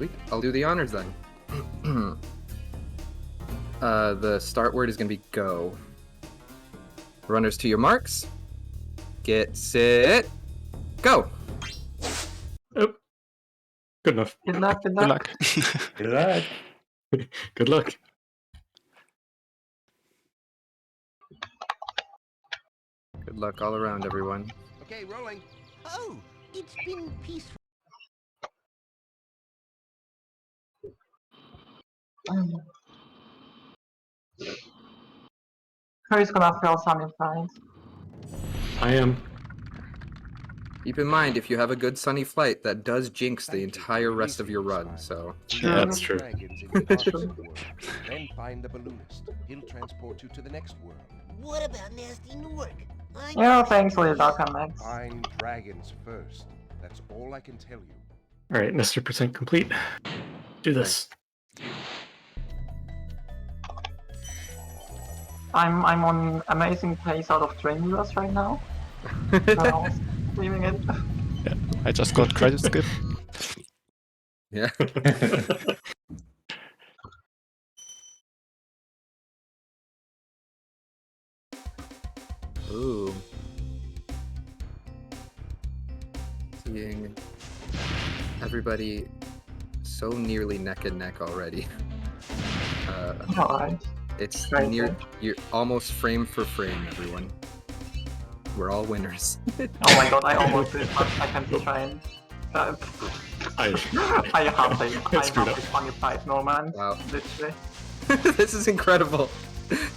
Sweet. I'll do the honors then. The start word is going to be go. Runners to your marks. Get set. Go. Oh. Good enough. Good luck, good Good luck. luck. Good luck. Good luck. Good luck all around, everyone. Okay, rolling. Oh, it's been peaceful. Who's gonna throw some in front? I am. Keep in mind, if you have a good sunny flight, that does jinx the entire rest of your run, so... Yeah, that's true. Dragons in the opposite world. Then find the balloonist. He'll transport you to the next world. What about nasty Newark? Yeah, thanks for your documents. Find dragons first. That's all I can tell you. Alright, Mr. Percent complete. Do this. I'm on amazing pace out of Dreamless right now. So leaving it. Yeah, I just got credit skip. Yeah. Ooh. Seeing everybody so nearly neck and neck already. Alright. It's Right, near, right. you're almost frame for frame, everyone. We're all winners. Oh my god, I almost did, but I can't try and... I have the 25 Norman, Wow. literally. This is incredible.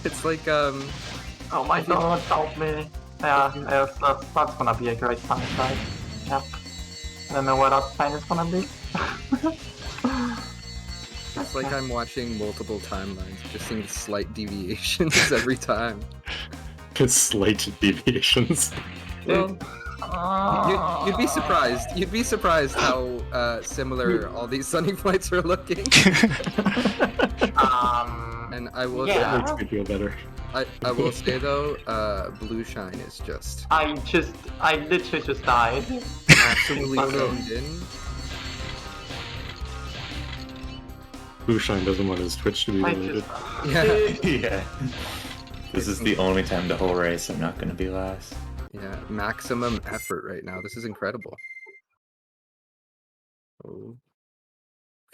It's like, Oh my god, help me. Yeah, that's gonna be a great time fight. Yep. I don't know what that fight is gonna be. it's like I'm watching multiple timelines, just seeing slight deviations every time. Slight deviations. Well, you'd be surprised. You'd be surprised how similar all these sunny flights are looking. And I will Yeah. That makes me feel better. I will say though, blooshine is just I literally just died. absolutely zoned in. Blueshine doesn't want his Twitch to be I deleted. just... Yeah, Yeah. This is the only time the whole race I'm not going to be last. yeah, maximum effort right now. This is incredible. Oh.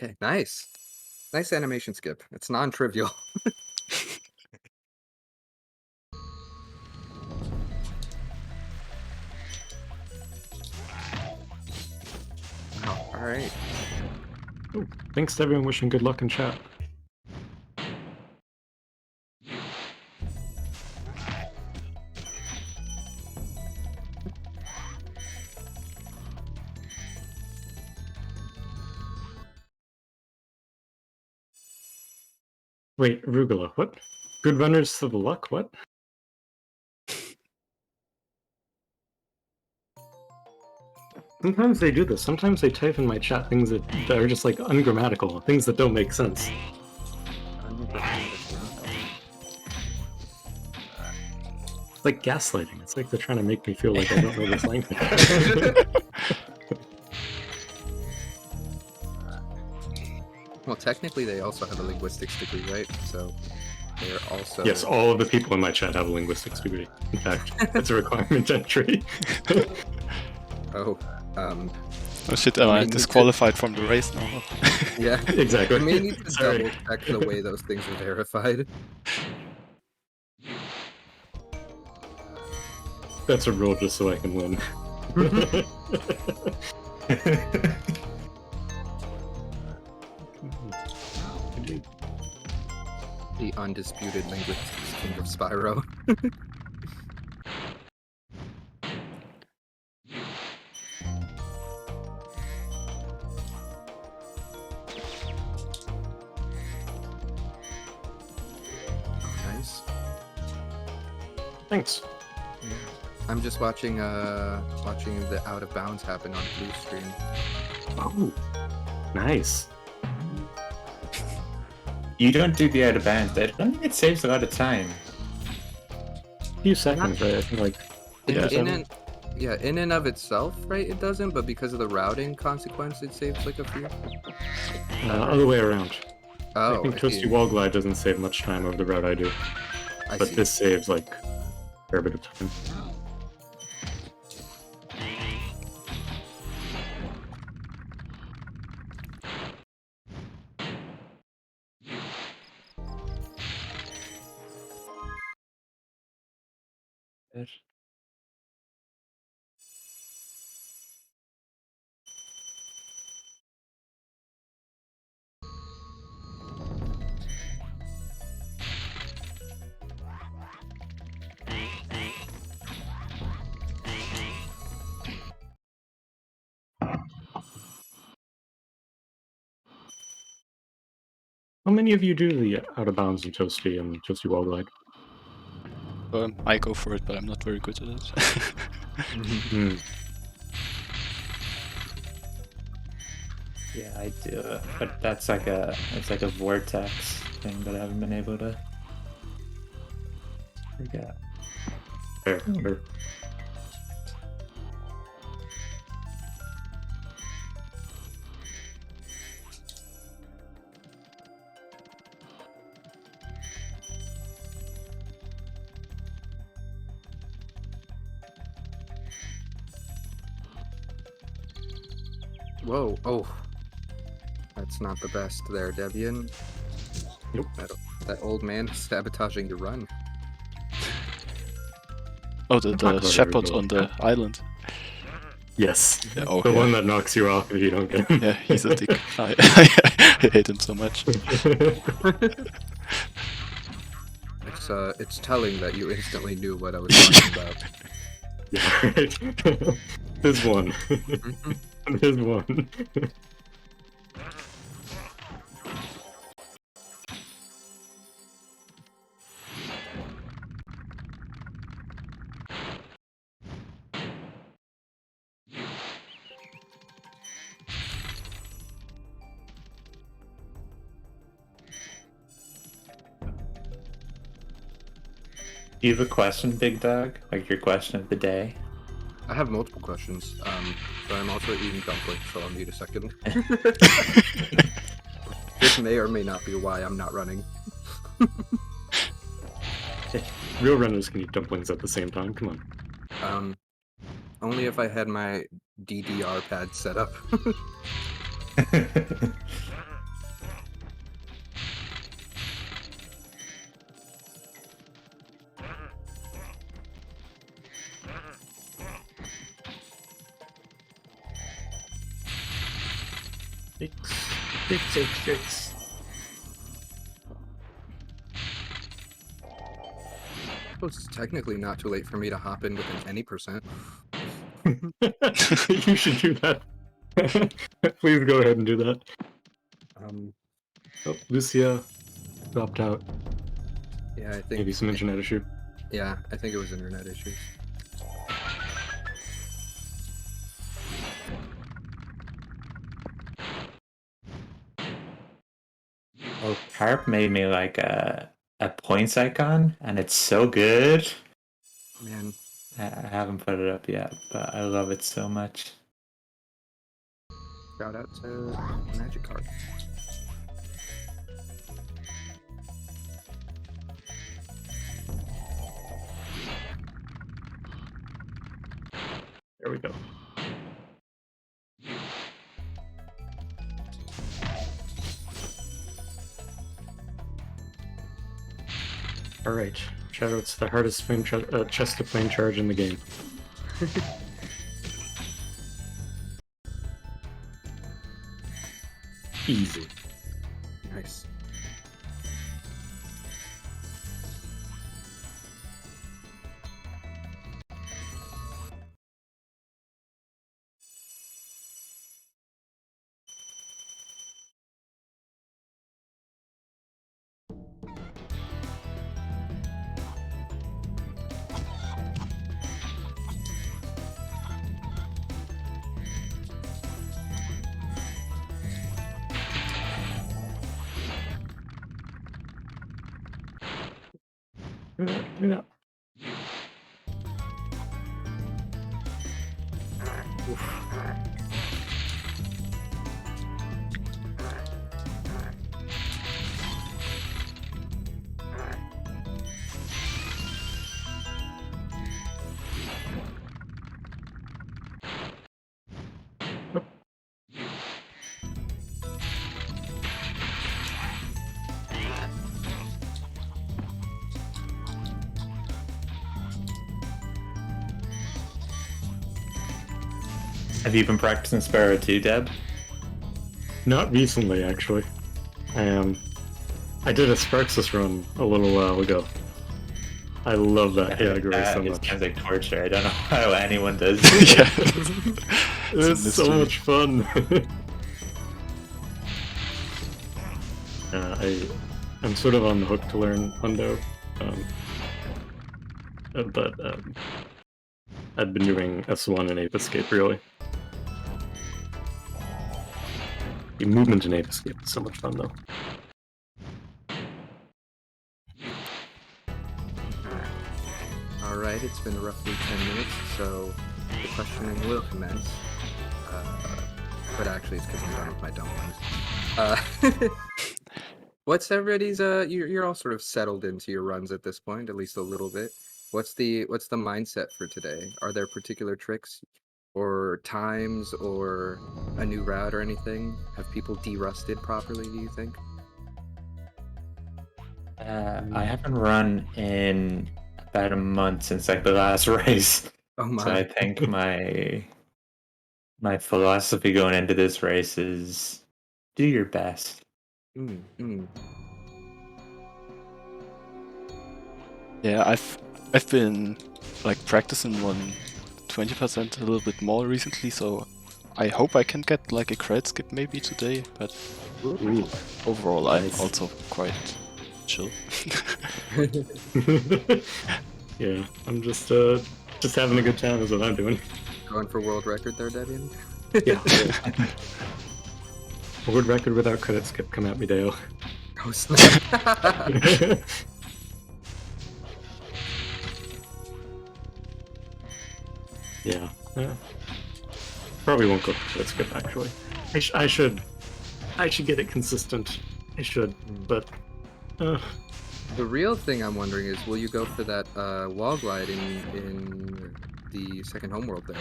Okay, nice. Nice animation skip. It's non-trivial. Wow, alright. Thanks to everyone wishing good luck in chat. Wait, Arugula, what? Good runners to the luck, what? Sometimes they do this. Sometimes they type in my chat things that are just like ungrammatical, things that don't make sense. It's like gaslighting. It's like they're trying to make me feel like I don't know this language. Well, technically they also have a linguistics degree, right? So they're also... Yes, all of the people in my chat have a linguistics degree. In fact, it's a requirement entry. Oh, Oh shit, am I disqualified from the race now? yeah. Exactly. I may need to Sorry. double check the way those things are verified. That's a rule just so I can win. The undisputed linguistics king of Spyro. Nice. Thanks. Yeah. I'm just watching the out of bounds happen on blue screen. Oh, nice. You don't do the out of bounds. I don't think it saves a lot of time. A few seconds, right? I think like In, Yeah. in an, Yeah, in and of itself, right? It doesn't, but because of the routing consequence, it saves like a few. Other way around. Oh, I think I Toasty see. Wall Glide doesn't save much time over the route I do, I but see. this saves like a fair bit of time. How many of you do the out of bounds and Toasty Wall Glide? I go for it, but I'm not very good at it. Hmm. Yeah, I do it, but that's like it's like a vortex thing that I haven't been able to forget. Fair. Whoa, oh. That's not the best there, Debian. Nope. That old man is sabotaging your run. Oh, Talk the about shepherd everything. on the island. Yes. Yeah, oh, The yeah. one that knocks you off if you don't get him. Yeah, he's a dick. I hate him so much. It's telling that you instantly knew what I was talking about. Yeah, right. There's one. There's one. Do you have a question, Big Dog? Like your question of the day? I have multiple questions, but I'm also eating dumplings, so I'll need a second. This may or may not be why I'm not running. Real runners can eat dumplings at the same time. Come on. Only if I had my DDR pad set up. Six. Well, it's technically not too late for me to hop in within any percent. You should do that. Please go ahead and do that. Oh, Lucia dropped out. Yeah, I think Maybe some internet issue. Yeah, I think it was internet issues. Oh, Carp made me like a points icon, and it's so good. Man, I haven't put it up yet, but I love it so much. shout out to Magic Card. There we go. Alright, Shadow's the hardest flame chest to flame charge in the game. Easy. Nice. Have you been practicing Spyro too, Deb? Not recently, actually. I did a Sparxus run a little while ago. I love that category so It much. sounds like torture. I don't know how anyone does Yeah. It's so mystery. much fun. I'm sort of on the hook to learn Hundo, but I've been doing S1 and Ape Escape really. The movement in Ape Escape is so much fun though. Alright, it's been roughly 10 minutes, so the questioning will commence. But actually, it's because I'm done with my dumplings. What's everybody's? You're all sort of settled into your runs at this point, at least a little bit. What's the mindset for today? Are there particular tricks, or times, or a new route, or anything? Have people de-rusted properly? Do you think? I haven't run in about a month since like the last race. Oh my! So I think my philosophy going into this race is do your best. Yeah, I've been like practicing on 20% a little bit more recently, so I hope I can get like a credit skip maybe today, but overall I'm also quite chill. Yeah, I'm just having a good time is what I'm doing. Going for world record there, Debian? Yeah. World record without credit skip, come at me, Dale. Oh snap! Yeah. Probably won't go for credit skip actually. I should get it consistent. I should, but The real thing I'm wondering is, will you go for that wall glide in the second homeworld there?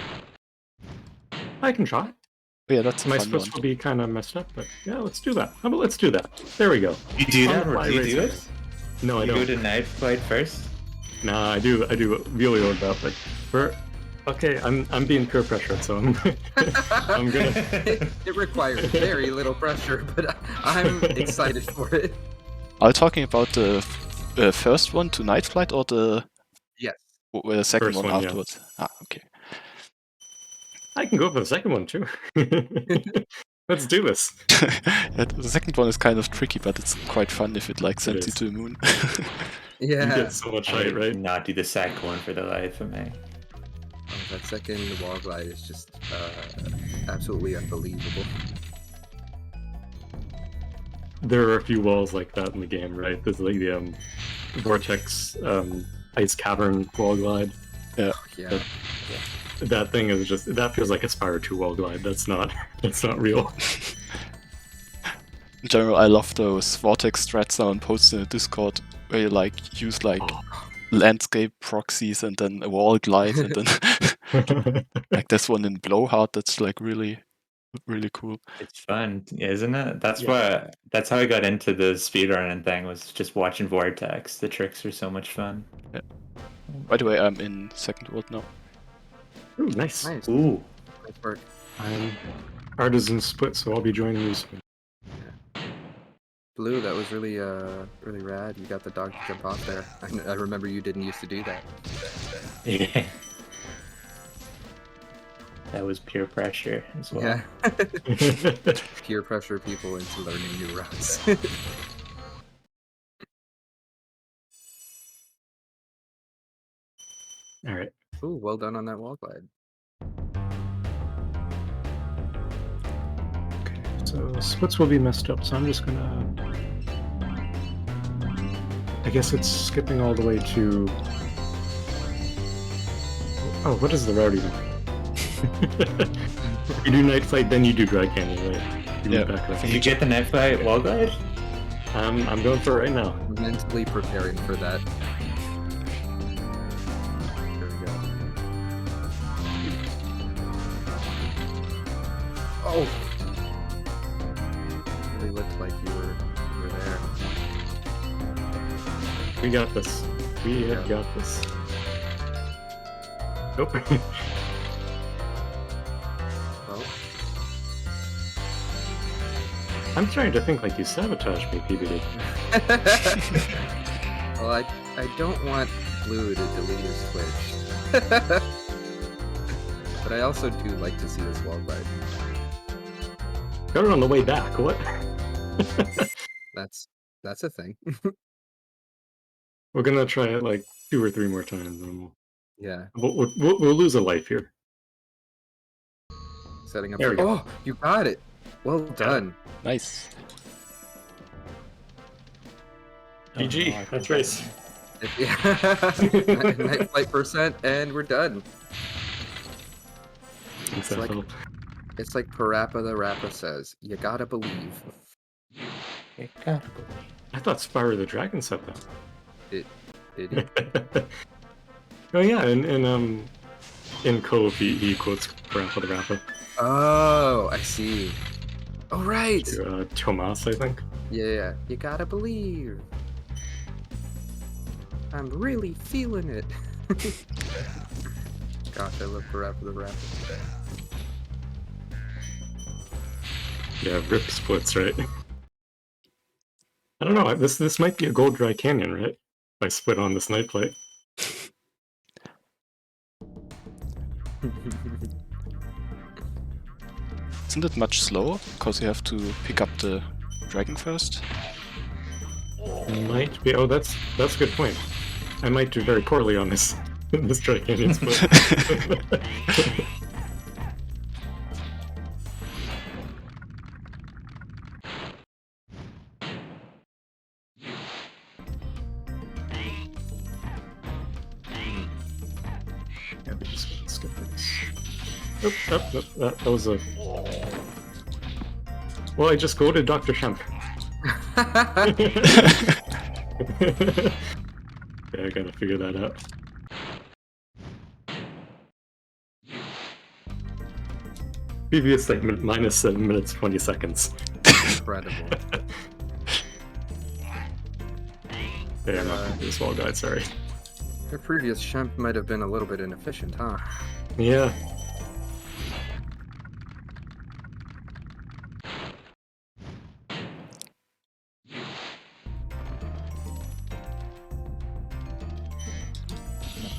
I can try. Yeah, that's a My fun Swiss one. will be kind of messed up, but yeah, let's do that. How about let's do that? There we go. You do that, On or the do you fly do race. it? No, I You go don't. to knife fight first? Nah, I do really old that, but okay, I'm being peer pressured, so I'm I'm gonna. It requires very little pressure, but I'm excited for it. Are you talking about the first one to night flight or the Yes. second First one one, yeah. afterwards? Ah, okay. I can go for the second one too. Let's do this. Yeah, the second one is kind of tricky, but it's quite fun if it like sends you is. to the moon. You Yeah. get so much I height, right? not do the second one for the life of me. That second wall glide is just absolutely unbelievable. There are a few walls like that in the game, right? There's like the vortex ice cavern wall glide. Yeah. That thing is just that feels like a Spyro 2 wall glide. That's not real. In general, I love those vortex strats now and posts in the Discord where you like use like landscape proxies and then a wall glide and then like this one in Blowhard that's like really cool. It's fun, isn't it? That's Yeah. that's how I got into the speedrunning thing, was just watching Vortex. The tricks are so much fun. Yeah. By the way, I'm in second world now. Ooh, nice. Nice. Ooh. Nice work. I'm artisan split, so I'll be joining you soon. Blue, that was really really rad. You got the dog to jump off there. I remember you didn't used to do that. Yeah. That was peer pressure as well. Yeah. Peer pressure people into learning new routes. All right. Ooh, well done on that wall glide. Okay. So splits will be messed up, so I'm just gonna. I guess it's skipping all the way to. Oh, what is the route even? You do night fight, then you do dry canyon, right? You Yeah. move back around. Did you get the knife fight wall glide? I'm going for it right now. Mentally preparing for that. There we go. Oh! Really looked like you were there. We got this. We have got this. Nope. I'm trying to think like you sabotaged me, PBD. Well, I don't want Blue to delete his Twitch. But I also do like to see this wall card. Got it on the way back, what? That's a thing. We're gonna try it like 2 or 3 more times, and Yeah. we'll lose a life here. Setting up. There we go. Oh, you got it. Well done. Nice. GG, that's race. Yeah. Night flight percent, and we're done. Thanks, like- FL. It's like Parappa the Rappa says, you gotta believe. You gotta believe. I thought Spyro the Dragon said that. Did he? Oh yeah, in Cove he quotes Parappa the Rappa. Oh, I see. Oh, right. To, Tomas, I think. Yeah, you gotta believe. I'm really feeling it. Gosh, I love Parappa the Rappa. Yeah, rip splits, right? I don't know. This might be a gold dry canyon, right? If I split on this night plate. Isn't it much slower? Because you have to pick up the dragon first? Might be. Oh, that's a good point. I might do very poorly on this this dry canyon split. Yeah, we just skip this. Nope, that was a. Well, I just go to Dr. Shemp. Yeah, I gotta figure that out. Previous segment minus 7 minutes 20 seconds. Incredible. Yeah, I'm not gonna do this wall guide, sorry. Your previous Shemp might have been a little bit inefficient, huh? Yeah.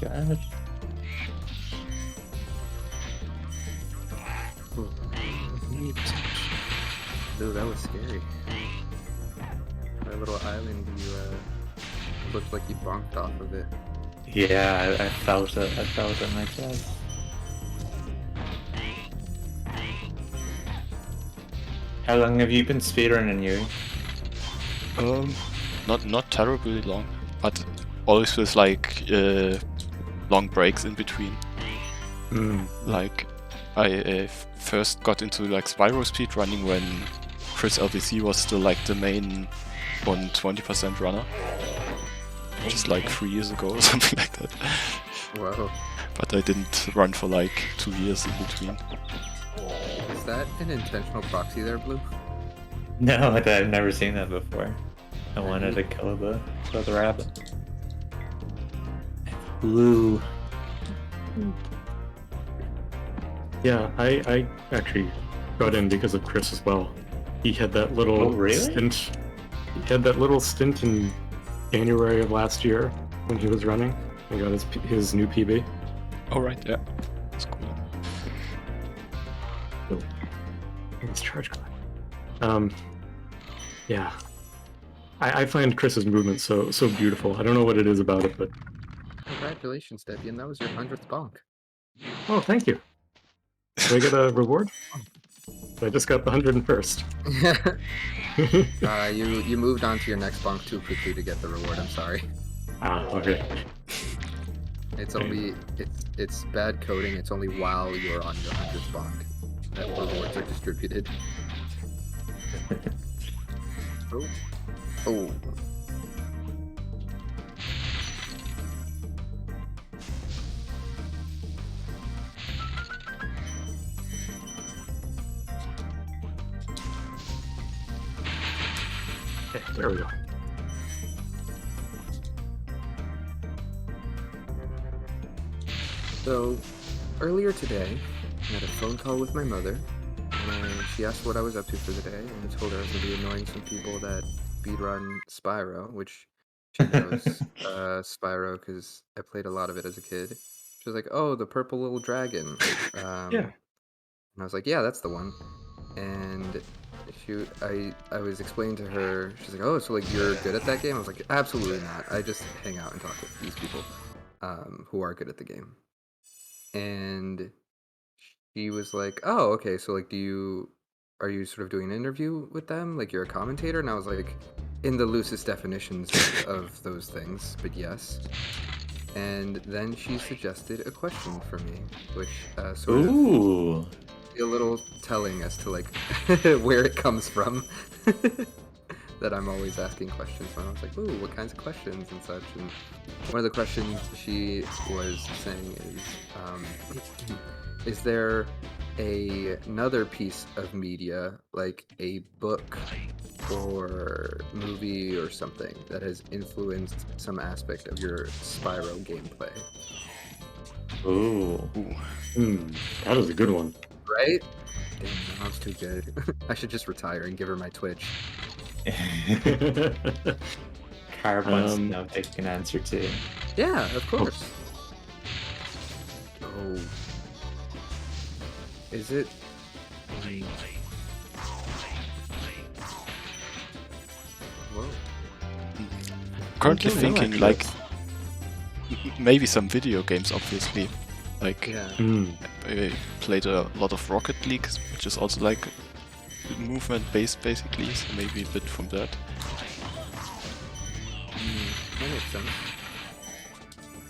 God. Ooh, that was scary. That little island, you looked like you bonked off of it. Yeah, I felt it. I felt it myself. How long have you been speedrunning, you? Not terribly long, but always with like long breaks in between. Like I first got into like Spyro speedrunning when Chris LVC was still like the main 120% runner, which is like 3 years ago or something like that. Whoa. But I didn't run for like 2 years in between. Is that an intentional proxy there, Blue? No, I've never seen that before. I wanted to kill the rabbit. Blue. Yeah, I actually got in because of Chris as well. He had that little Oh, really? stint. He had that little stint in January of last year when he was running. He got his new PB. Oh right, yeah, that's cool. His charge clock. Yeah. I find Chris's movement so beautiful. I don't know what it is about it, but Congratulations, Debian. That was your 100th bonk. oh, thank you. Do I get a reward? I just got the 101st. You moved on to your next bonk too quickly to get the reward. I'm sorry. Ah, okay. It's only it's bad coding. It's only while you're on your 100th bonk that rewards are distributed. Oh. Oh. Okay, there we go. So, earlier today, I had a phone call with my mother. and she asked what I was up to for the day, and I told her I was going to be annoying some people that speedrun Spyro, which she knows Spyro because I played a lot of it as a kid. She was like, "Oh, the purple little dragon." Yeah. And I was like, "Yeah, that's the one." And I was explaining to her. She's like, "Oh, so like you're good at that game?" I was like, "Absolutely not. I just hang out and talk with these people who are good at the game." And she was like, "Oh, okay. So like, are you sort of doing an interview with them? Like you're a commentator?" And I was like, "In the loosest definitions of those things, but yes." And then she suggested a question for me, which sort of Ooh. a little telling as to like where it comes from. That I'm always asking questions. And I was like, "Ooh, what kinds of questions and such?" And one of the questions she was saying is there another piece of media, like a book or movie or something, that has influenced some aspect of your Spyro gameplay? Ooh. That was a good one. Right? Damn, that was too good. I should just retire and give her my Twitch. Carb wants to know if they can answer too. Yeah, of course. Oh. Is it? Whoa. Currently I don't know, thinking actually. like maybe some video games, obviously. Like Yeah. I played a lot of Rocket League, which is also like movement based basically, so maybe a bit from that. That makes sense.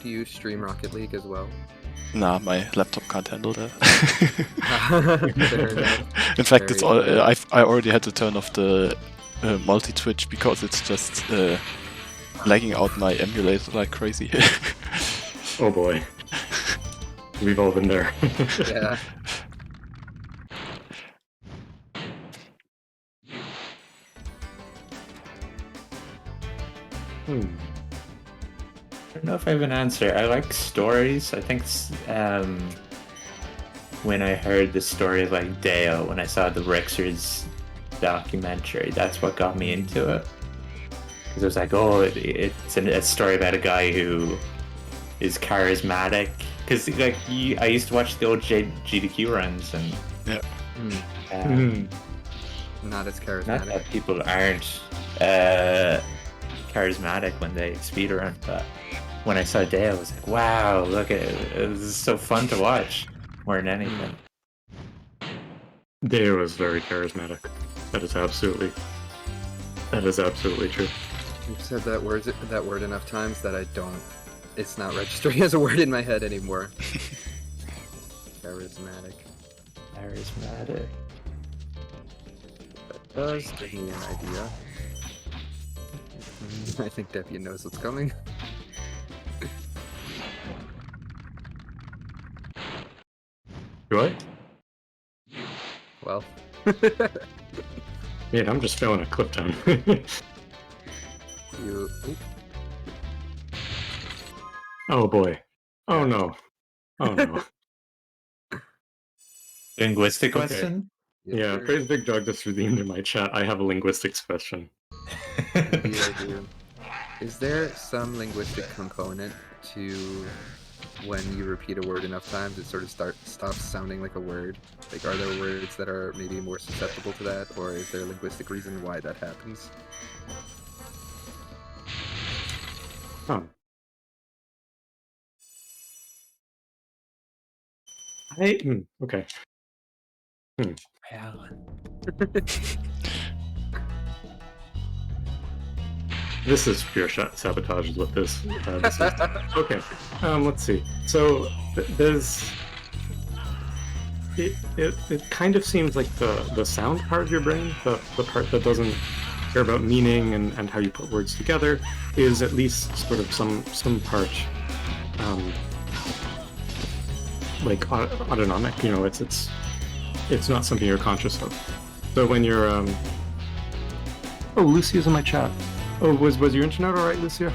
Do you stream Rocket League as well? Nah, my laptop can't handle that. Fair enough. In fact, Very it's all. fair. I already had to turn off the multi-Twitch because it's just lagging out my emulator like crazy. Oh boy. We've all been there. Yeah. Hmm. I don't know if I have an answer. I like stories. I think when I heard the story of like Deo, when I saw the Rexers documentary, that's what got me into it. Because it was like, oh, it's a story about a guy who is charismatic. Because like I used to watch the old GDQ runs, and Not as not charismatic. that people aren't charismatic when they speedrun, but when I saw Dale, I was like, wow, look at it. It was so fun to watch more than anything. Deo was very charismatic. That is absolutely true. You've said that word enough times that it's not registering as a word in my head anymore. Charismatic. Charismatic. That does give me an idea. I think Debian knows what's coming. Do I? Well. Yeah, I'm just filling a clip time. Oop. Oh boy. Oh no. Oh no. Linguistic Okay. question? Yes, Yeah, sir. PraiseBigDog just redeemed in my chat. I have a linguistics question. Indeed I do. Is there some linguistic component to when you repeat a word enough times, it sort of stops sounding like a word? Like, are there words that are maybe more susceptible to that, or is there a linguistic reason why that happens? Oh. Okay. Yeah. This is pure sabotage is what this is. Okay, let's see. So there's... It kind of seems like the sound part of your brain, the part that doesn't care about meaning and how you put words together, is at least sort of some part like autonomic. You know, it's not something you're conscious of. So when you're oh, Lucia's in my chat. Oh, was your internet all right, Lucia?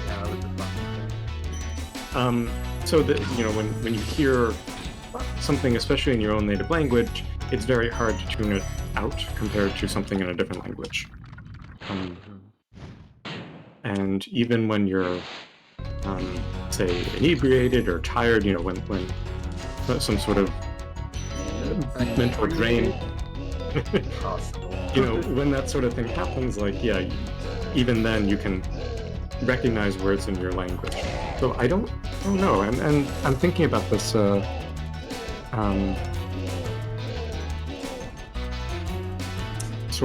Yeah, that was the fun. So that, you know, when you hear something, especially in your own native language, it's very hard to tune it out compared to something in a different language. And even when you're, say, inebriated or tired, you know, when some sort of mental drain, you know, when that sort of thing happens, like, yeah, even then you can recognize words in your language. So I don't know, and I'm thinking about this, sort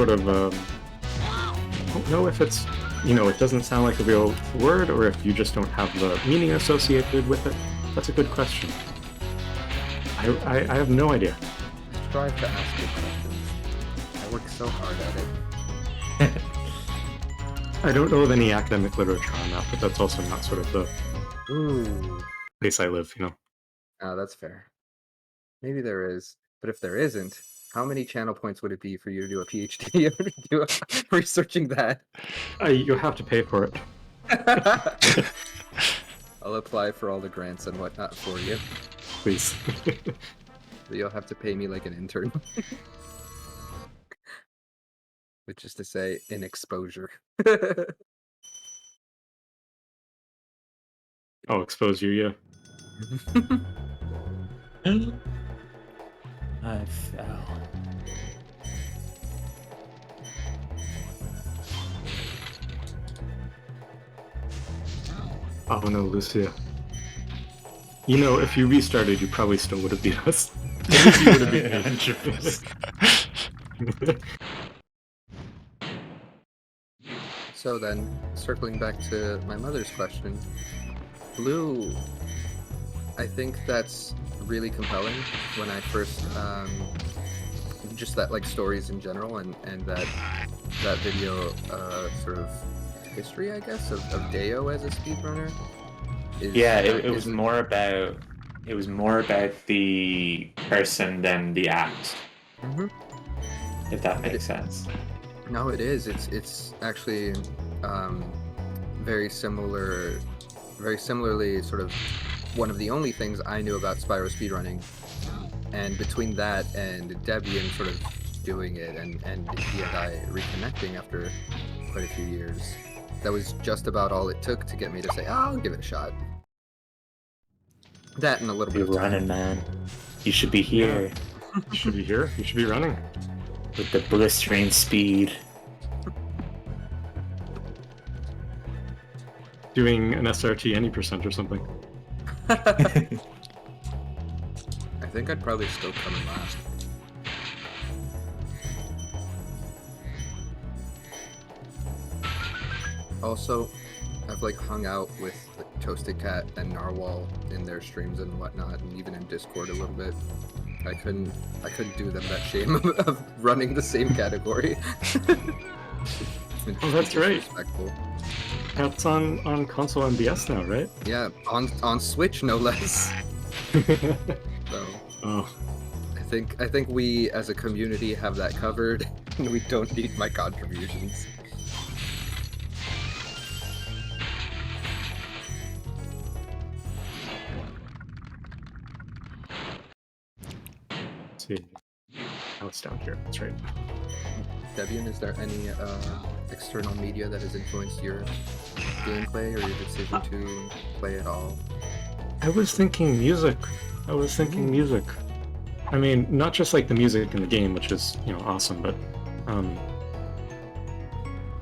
of, I don't know if it's, you know, it doesn't sound like a real word, or if you just don't have the meaning associated with it. That's a good question. I have no idea. I strive to ask good questions. I work so hard at it. I don't know of any academic literature on that, but that's also not sort of the Ooh. place I live, you know. Oh, that's fair. Maybe there is, but if there isn't, how many channel points would it be for you to do a PhD or to do researching that? You'll have to pay for it. I'll apply for all the grants and whatnot for you. Please. But you'll have to pay me like an intern. Which is to say, in exposure. I'll expose you, yeah. I fell. Oh no, Lucia. You know, if you restarted, you probably still would have beat us. You would have beat me. So then, circling back to my mother's question, Blue, I think that's really compelling when I first, just that, like, stories in general, and that video, sort of history, I guess, of Deo as a speedrunner. Yeah, it was more about the person than the act. If that makes sense. No, it is. It's actually very similarly sort of one of the only things I knew about Spyro speedrunning, and between that and Debian sort of doing it, and he and I reconnecting after quite a few years, that was just about all it took to get me to say, oh, I'll give it a shot. That and a little bit of You're time. running, man. You should be here You should be here. You should be running. with the blistering speed. Doing an SRT any percent or something. I think I'd probably still come in last. Also, I've like hung out with like, Toasted Cat and Narwhal in their streams and whatnot, and even in Discord a little bit. I couldn't do them that shame of running the same category. Oh, that's right. Respectful. That's on console MBS now, right? Yeah, on Switch no less. So Oh, I think we as a community have that covered, and we don't need my contributions. let's see. Oh, it's down here. That's right. Debian, is there any external media that has influenced your gameplay or your decision to play at all? I was thinking music. I mean, not just like the music in the game, which is, you know, awesome, but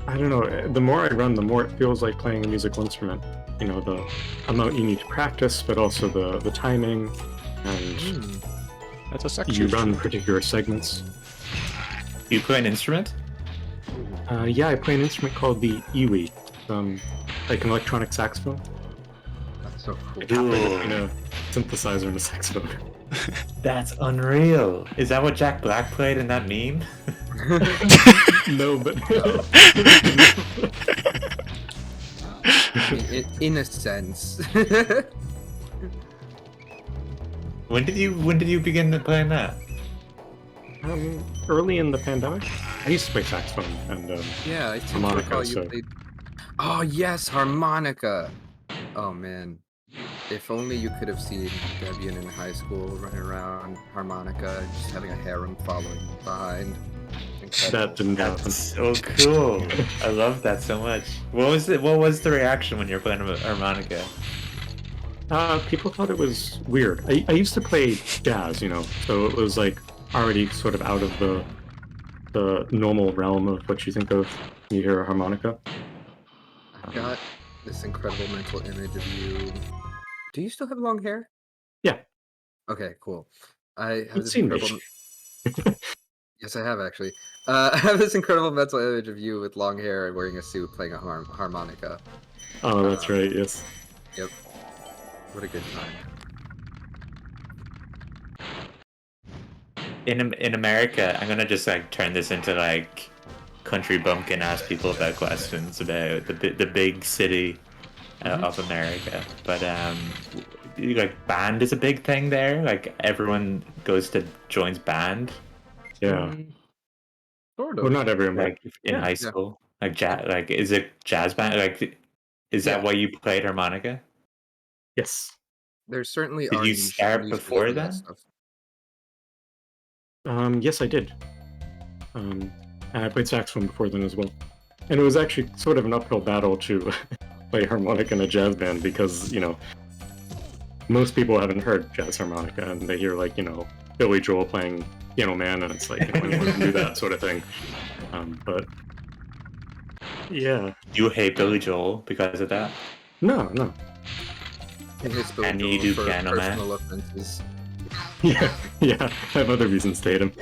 I don't know. The more I run, the more it feels like playing a musical instrument. You know, the amount you need to practice, but also the timing, and That's you run particular segments. You play an instrument? Yeah, I play an instrument called the iwi, like an electronic saxophone. That's so cool. It's between a synthesizer and a saxophone. That's unreal. Is that what Jack Black played in that meme? No, but in a sense. When did you begin playing that? Early in the pandemic, I used to play saxophone and Yeah, I seem to harmonica, recall you so- played. Oh yes, harmonica. Oh man, If only you could have seen Debian in high school running around harmonica, just having a harem following behind. Incredible. That didn't happen. That's so cool. I love that so much. What was the reaction when you were playing a harmonica? People thought it was weird. I used to play jazz, you know, so it was like already sort of out of the normal realm of what you think of when you hear a harmonica. I've got this incredible mental image of you. Do you still have long hair? Yeah. Okay, cool. I have You've this seen me. incredible. Yes, I have actually. I have this incredible mental image of you with long hair and wearing a suit playing a harmonica. Oh, that's right. Yes. Yep. What a good time. In America, I'm gonna just like turn this into like country bumpkin, ask people about questions about the big city of America. But like band is a big thing there. Like everyone joins band. Yeah. Sort Well, of. not everyone, Like but in high school, like jazz. Like is it jazz band? Like is that why you played harmonica? yes. There certainly Did are you niches start before for that then? stuff. Yes, I did. And I played saxophone before then as well. And it was actually sort of an uphill battle to play harmonica in a jazz band because, you know, most people haven't heard jazz harmonica and they hear, like, you know, Billy Joel playing Piano Man and it's like, you know, anyone can do that sort of thing. But, yeah. You hate Billy Joel because of that? No. And his Billy And you Joel do for Piano Man? personal offenses. Yeah, I have other reasons to hate him.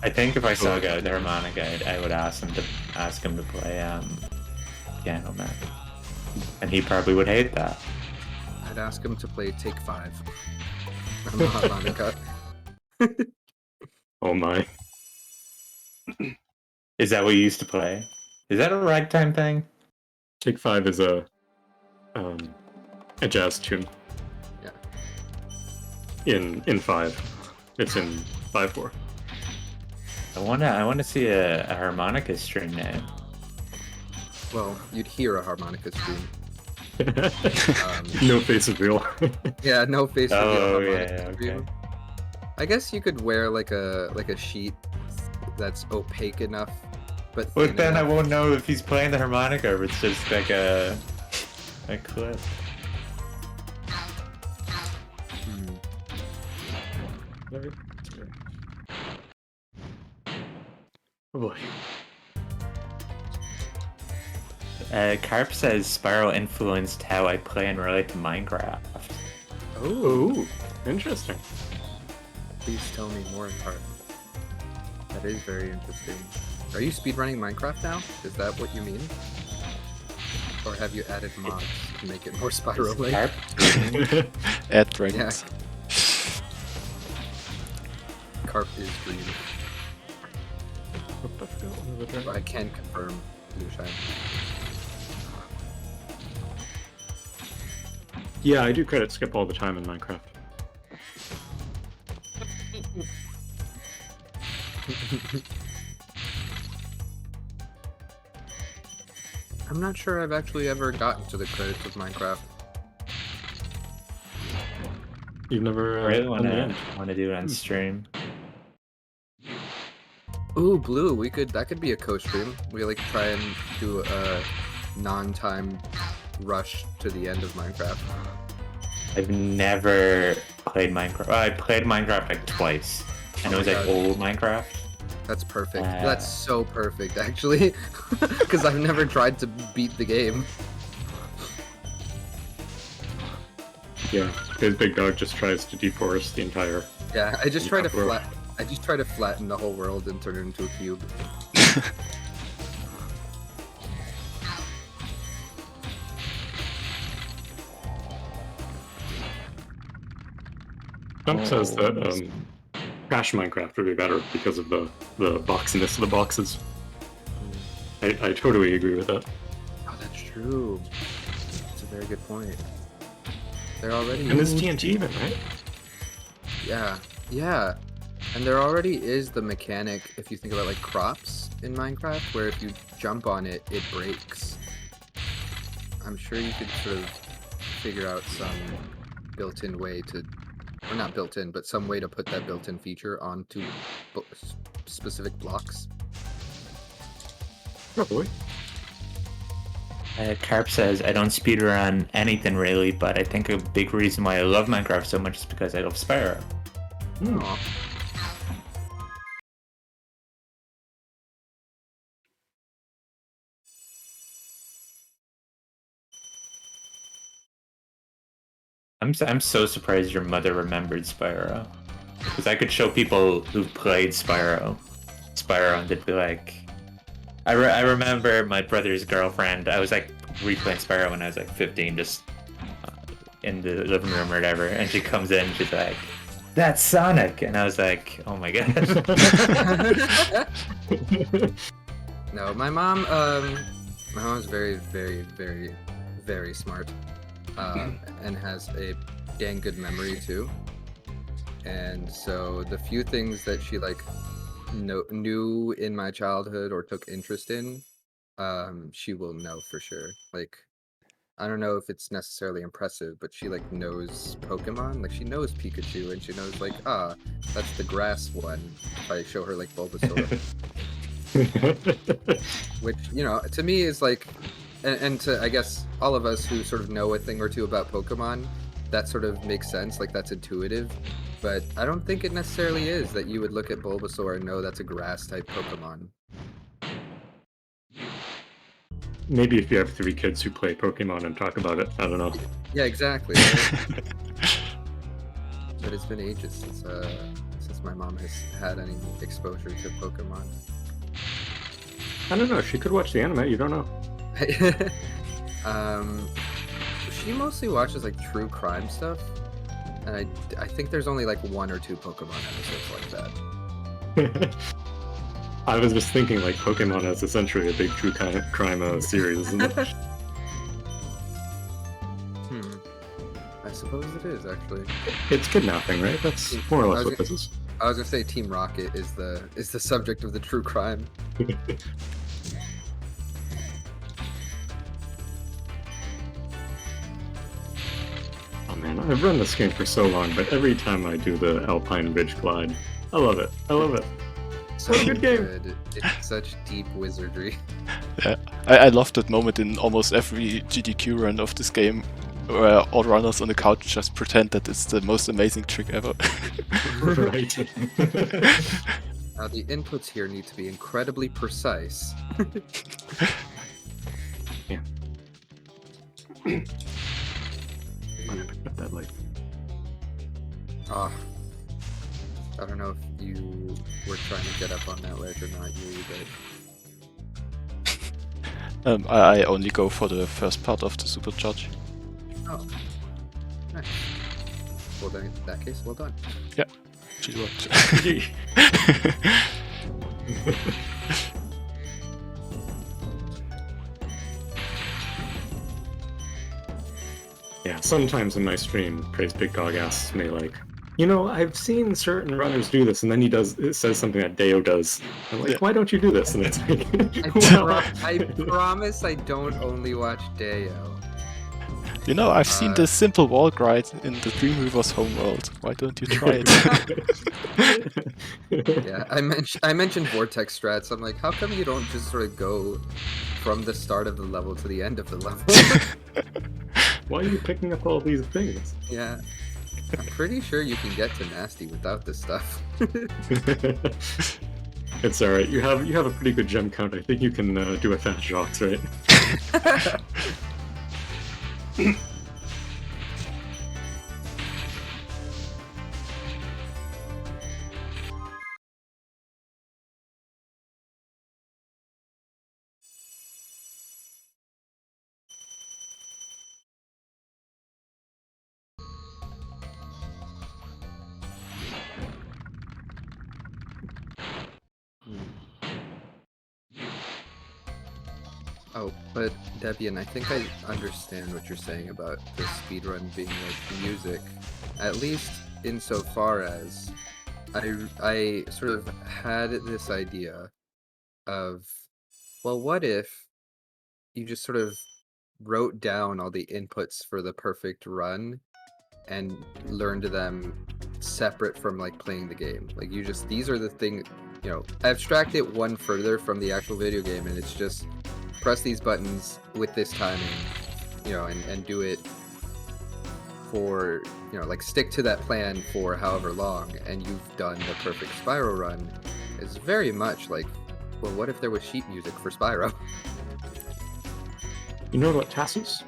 I think if I saw a guy with a harmonica, I would ask him to play Piano Man, and he probably would hate that. I'd ask him to play Take 5 on the harmonica. Oh my. Is that what you used to play? Is that a ragtime thing? Take 5 is a jazz tune. Yeah. In 5. It's in 5/4. I wanna see a harmonica stream now. Well, you'd hear a harmonica stream. No face is real. Yeah, no face Oh, reveal yeah, harmonica stream. okay. I guess you could wear like a sheet that's opaque enough, but But thin then I enough. won't know if he's playing the harmonica or it's just like a clip. Hmm. Oh boy. Carp says Spyro influenced how I play and relate to Minecraft. Oh, interesting. Please tell me more, Cart. That is very interesting. Are you speedrunning Minecraft now? Is that what you mean? Or have you added mods to make it more Spyro-like? Carp? Add dragons. Carp is green. I can confirm blooshine. Yeah, I do credit skip all the time in Minecraft. I'm not sure I've actually ever gotten to the credits of Minecraft. You've never I really done the end. wanna do it on stream. Ooh, Blue, that could be a co-stream. We like try and do a non-time rush to the end of Minecraft. I've never played Minecraft. Well, I played Minecraft like twice, and Oh it was my like God. old Minecraft. That's perfect. That's so perfect, actually. Because I've never tried to beat the game. Yeah, PraiseBigDog just tries to deforest the entire. Yeah, I just try to world. flatten the whole world and turn it into a cube. Trump says that Crash Minecraft would be better because of the boxiness of the boxes. I totally agree with that. Oh, that's true. That's a very good point. They're already... And it's TNT even, right? Yeah. And there already is the mechanic, if you think about like crops in Minecraft, where if you jump on it, it breaks. I'm sure you could sort of figure out some built-in way to, or not built-in, but some way to put that built-in feature onto specific blocks. Probably. Carp says, I don't speedrun anything really, but I think a big reason why I love Minecraft so much is because I love Spyro. Aw. I'm so surprised your mother remembered Spyro. Because I could show people who've played Spyro, and they'd be like... I remember my brother's girlfriend, I was like replaying Spyro when I was like 15, just in the living room or whatever, and she comes in and she's like, that's Sonic! And I was like, oh my god. No, my mom is very, very, very, very smart. And has a dang good memory too. And so the few things that she like knew in my childhood or took interest in, she will know for sure. Like, I don't know if it's necessarily impressive, but she like knows Pokemon. Like she knows Pikachu, and she knows like, that's the grass one. If I show her like Bulbasaur, which, you know, to me is like, and to, I guess, all of us who sort of know a thing or two about Pokemon, that sort of makes sense, like that's intuitive, but I don't think it necessarily is that you would look at Bulbasaur and know that's a grass-type Pokemon. Maybe if you have 3 kids who play Pokemon and talk about it, I don't know. Yeah, exactly. Right? But it's been ages since my mom has had any exposure to Pokemon. I don't know, she could watch the anime, you don't know. She mostly watches like true crime stuff, and I think there's only like 1 or 2 Pokemon episodes like that. I was just thinking like Pokemon is essentially a big true crime series, isn't it? I suppose it is actually. It's kidnapping, right? That's more or less what this is. I was gonna say Team Rocket is the subject of the true crime. Oh man, I've run this game for so long, but every time I do the Alpine Ridge Glide, I love it. I love it. So good game. It's such deep wizardry. Yeah, I love that moment in almost every GDQ run of this game, where all runners on the couch just pretend that it's the most amazing trick ever. Right. Now the inputs here need to be incredibly precise. Yeah. That light. I don't know if you were trying to get up on that ledge or not, but I only go for the first part of the supercharge. oh, nice. Well then, in that case, well done. Yeah, she worked. Yeah, sometimes in my stream, PraiseBigDog asks me like, you know, I've seen certain runners do this, and then it says something that Deo does. I'm like, why don't you do this? And it's like, I promise I don't only watch Deo. You know, I've seen this simple wall ride in the Dreamweaver's homeworld. Why don't you try it? Yeah, I mentioned vortex strats. I'm like, how come you don't just sort of go from the start of the level to the end of the level? Why are you picking up all these things? Yeah, I'm pretty sure you can get to Nasty without this stuff. It's alright, you have a pretty good gem count. I think you can do a fast Jocks, right? Oh, but Debian, I think I understand what you're saying about the speedrun being like music, at least insofar as I sort of had this idea of, well, what if you just sort of wrote down all the inputs for the perfect run and learned them separate from like playing the game. Like you just, these are the things, you know, abstract it one further from the actual video game, and it's just press these buttons with this timing, you know, and do it for, you know, like stick to that plan for however long, and you've done the perfect Spyro run. Is very much like, well, what if there was sheet music for Spyro? You know what TAS is?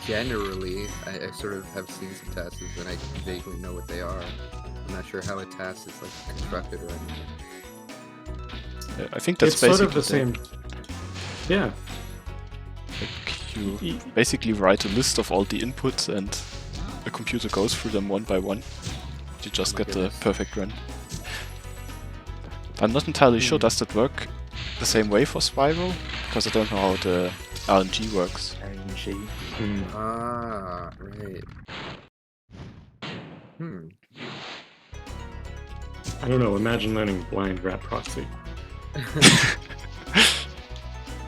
Generally, I sort of have seen some tasks and I vaguely know what they are. I'm not sure how a task is like constructed or anything. I think that's It's basically sort of the same. Yeah. Like you basically write a list of all the inputs and the computer goes through them one by one. You just get the perfect run. I'm not entirely sure, does that work the same way for Spyro? Because I don't know how the RNG works. RNG. Ah, right. I don't know, imagine learning blind rat proxy.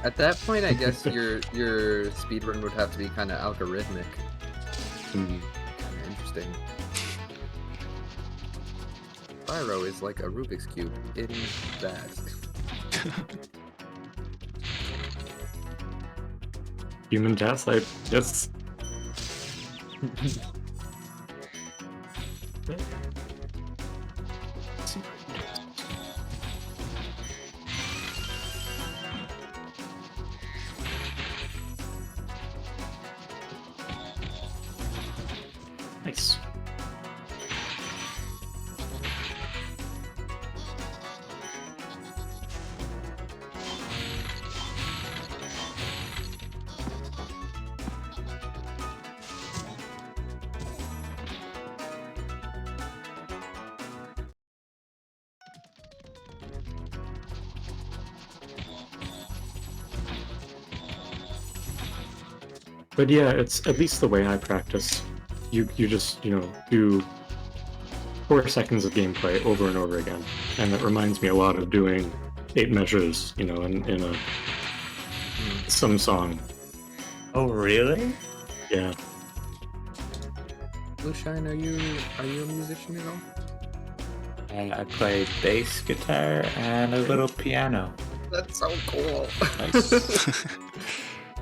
At that point, I guess your speedrun would have to be kind of algorithmic. Kind of interesting. Spyro is like a Rubik's Cube in that. Human TAS, I just... Nice. But yeah, it's at least the way I practice. You just, you know, do 4 seconds of gameplay over and over again. And it reminds me a lot of doing 8 measures, you know, in a some song. Oh, really? Yeah. Blueshine, are you a musician at all? I play bass guitar and a little piano. That's so cool. Nice.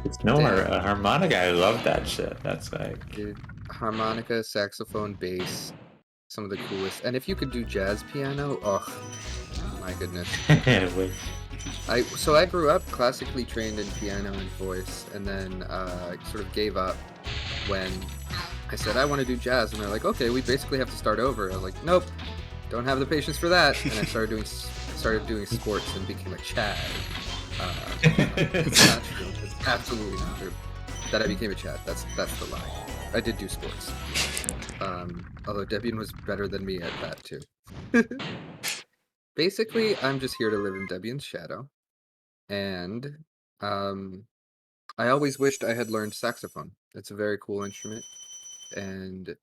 It's no harmonica. I love that shit. That's like... Dude, harmonica, saxophone, bass, some of the coolest. And if you could do jazz piano, oh my goodness. So I grew up classically trained in piano and voice, and then sort of gave up when I said I want to do jazz, and they're like, okay, we basically have to start over. I was like, nope, don't have the patience for that. And I started doing sports and became a Chad. It's not true. It's absolutely not true. That I became a Chad. That's the lie. I did do sports. Although Debian was better than me at that too. Basically, I'm just here to live in Debian's shadow. And I always wished I had learned saxophone. It's a very cool instrument. And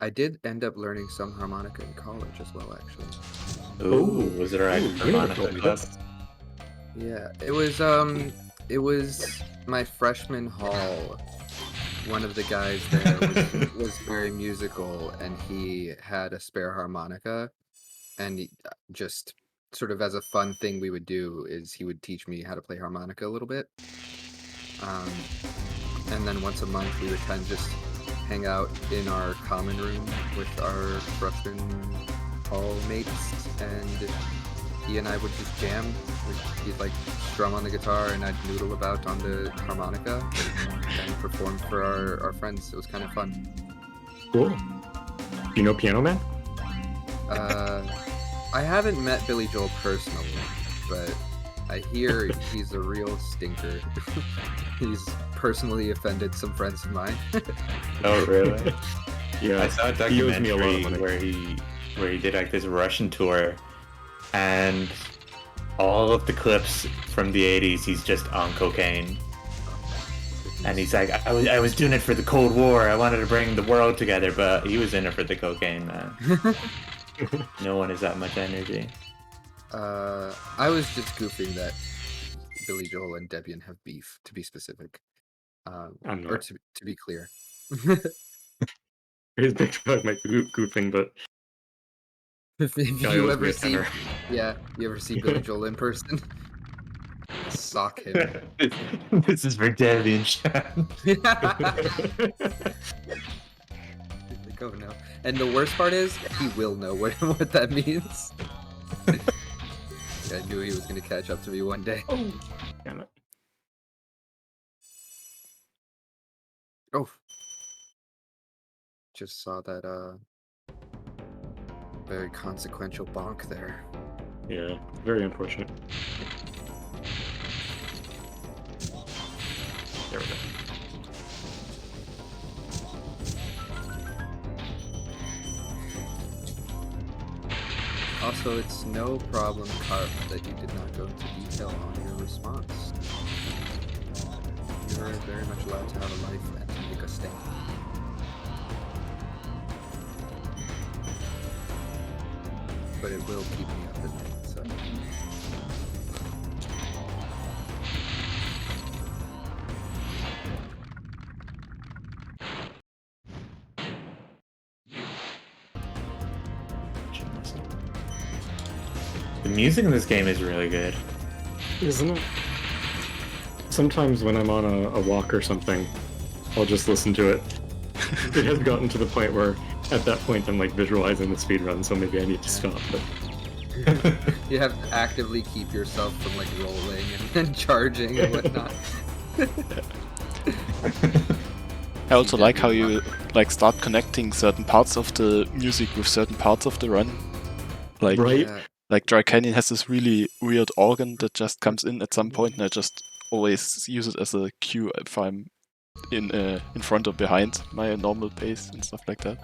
I did end up learning some harmonica in college as well, actually. Ooh, was there a harmonica class? Yeah, it was my freshman hall. One of the guys there was very musical, and he had a spare harmonica, and he, just sort of as a fun thing we would do is he would teach me how to play harmonica a little bit. And then once a month we would kind of just hang out in our common room with our freshman hall mates, and he and I would just jam. He'd like strum on the guitar and I'd noodle about on the harmonica and perform for our friends. It was kind of fun. Cool. Do you know Piano Man? I haven't met Billy Joel personally, but I hear he's a real stinker. He's personally offended some friends of mine. Oh, really? Yeah. I saw a He owes me a lot of documentary money. where he did like this Russian tour, and all of the clips from the 80s, he's just on cocaine. And he's like, I was doing it for the Cold War. I wanted to bring the world together, but he was in it for the cocaine, man. No one has that much energy. I was just goofing that Billy Joel and Debian have beef, to be specific. I'm Or not. to be clear. PraiseBigDog might be goofing, but If guy you owes me ever a see, tenner. yeah, you ever see Billy Joel in person, sock him. This is for debianchan. Like, oh no. And the worst part is, he will know what that means. I knew he was going to catch up to me one day. Oh, damn it. Oh. Just saw that, very consequential bonk there. Yeah, very unfortunate. There we go. Also, it's no problem, Carp, that you did not go into detail on your response. You're very much allowed to have a life and to make a stand. But it will keep me up at night, so... The music in this game is really good. Isn't it? Sometimes when I'm on a walk or something, I'll just listen to it. It has gotten to the point where, at that point, I'm like visualizing the speedrun, so maybe I need to stop. But You have to actively keep yourself from like rolling and charging and whatnot. I also like how you like start connecting certain parts of the music with certain parts of the run. Like, right? Yeah. like Dry Canyon has this really weird organ that just comes in at some point, and I just always use it as a cue if I'm in front or behind my normal pace and stuff like that.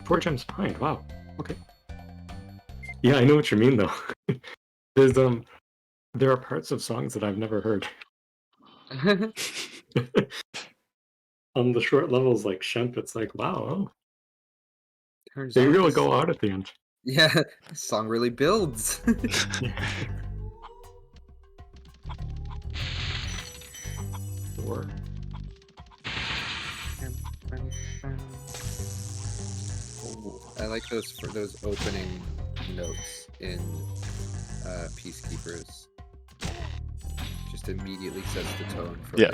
4 gems behind. Wow. Okay. Yeah, I know what you mean though. There's there are parts of songs that I've never heard. On the short levels like Shemp, it's like, wow, oh, Turns they out really this- go out at the end. Yeah, this song really builds. Or I like those opening notes in Peacekeepers. Just immediately sets the tone for Yeah.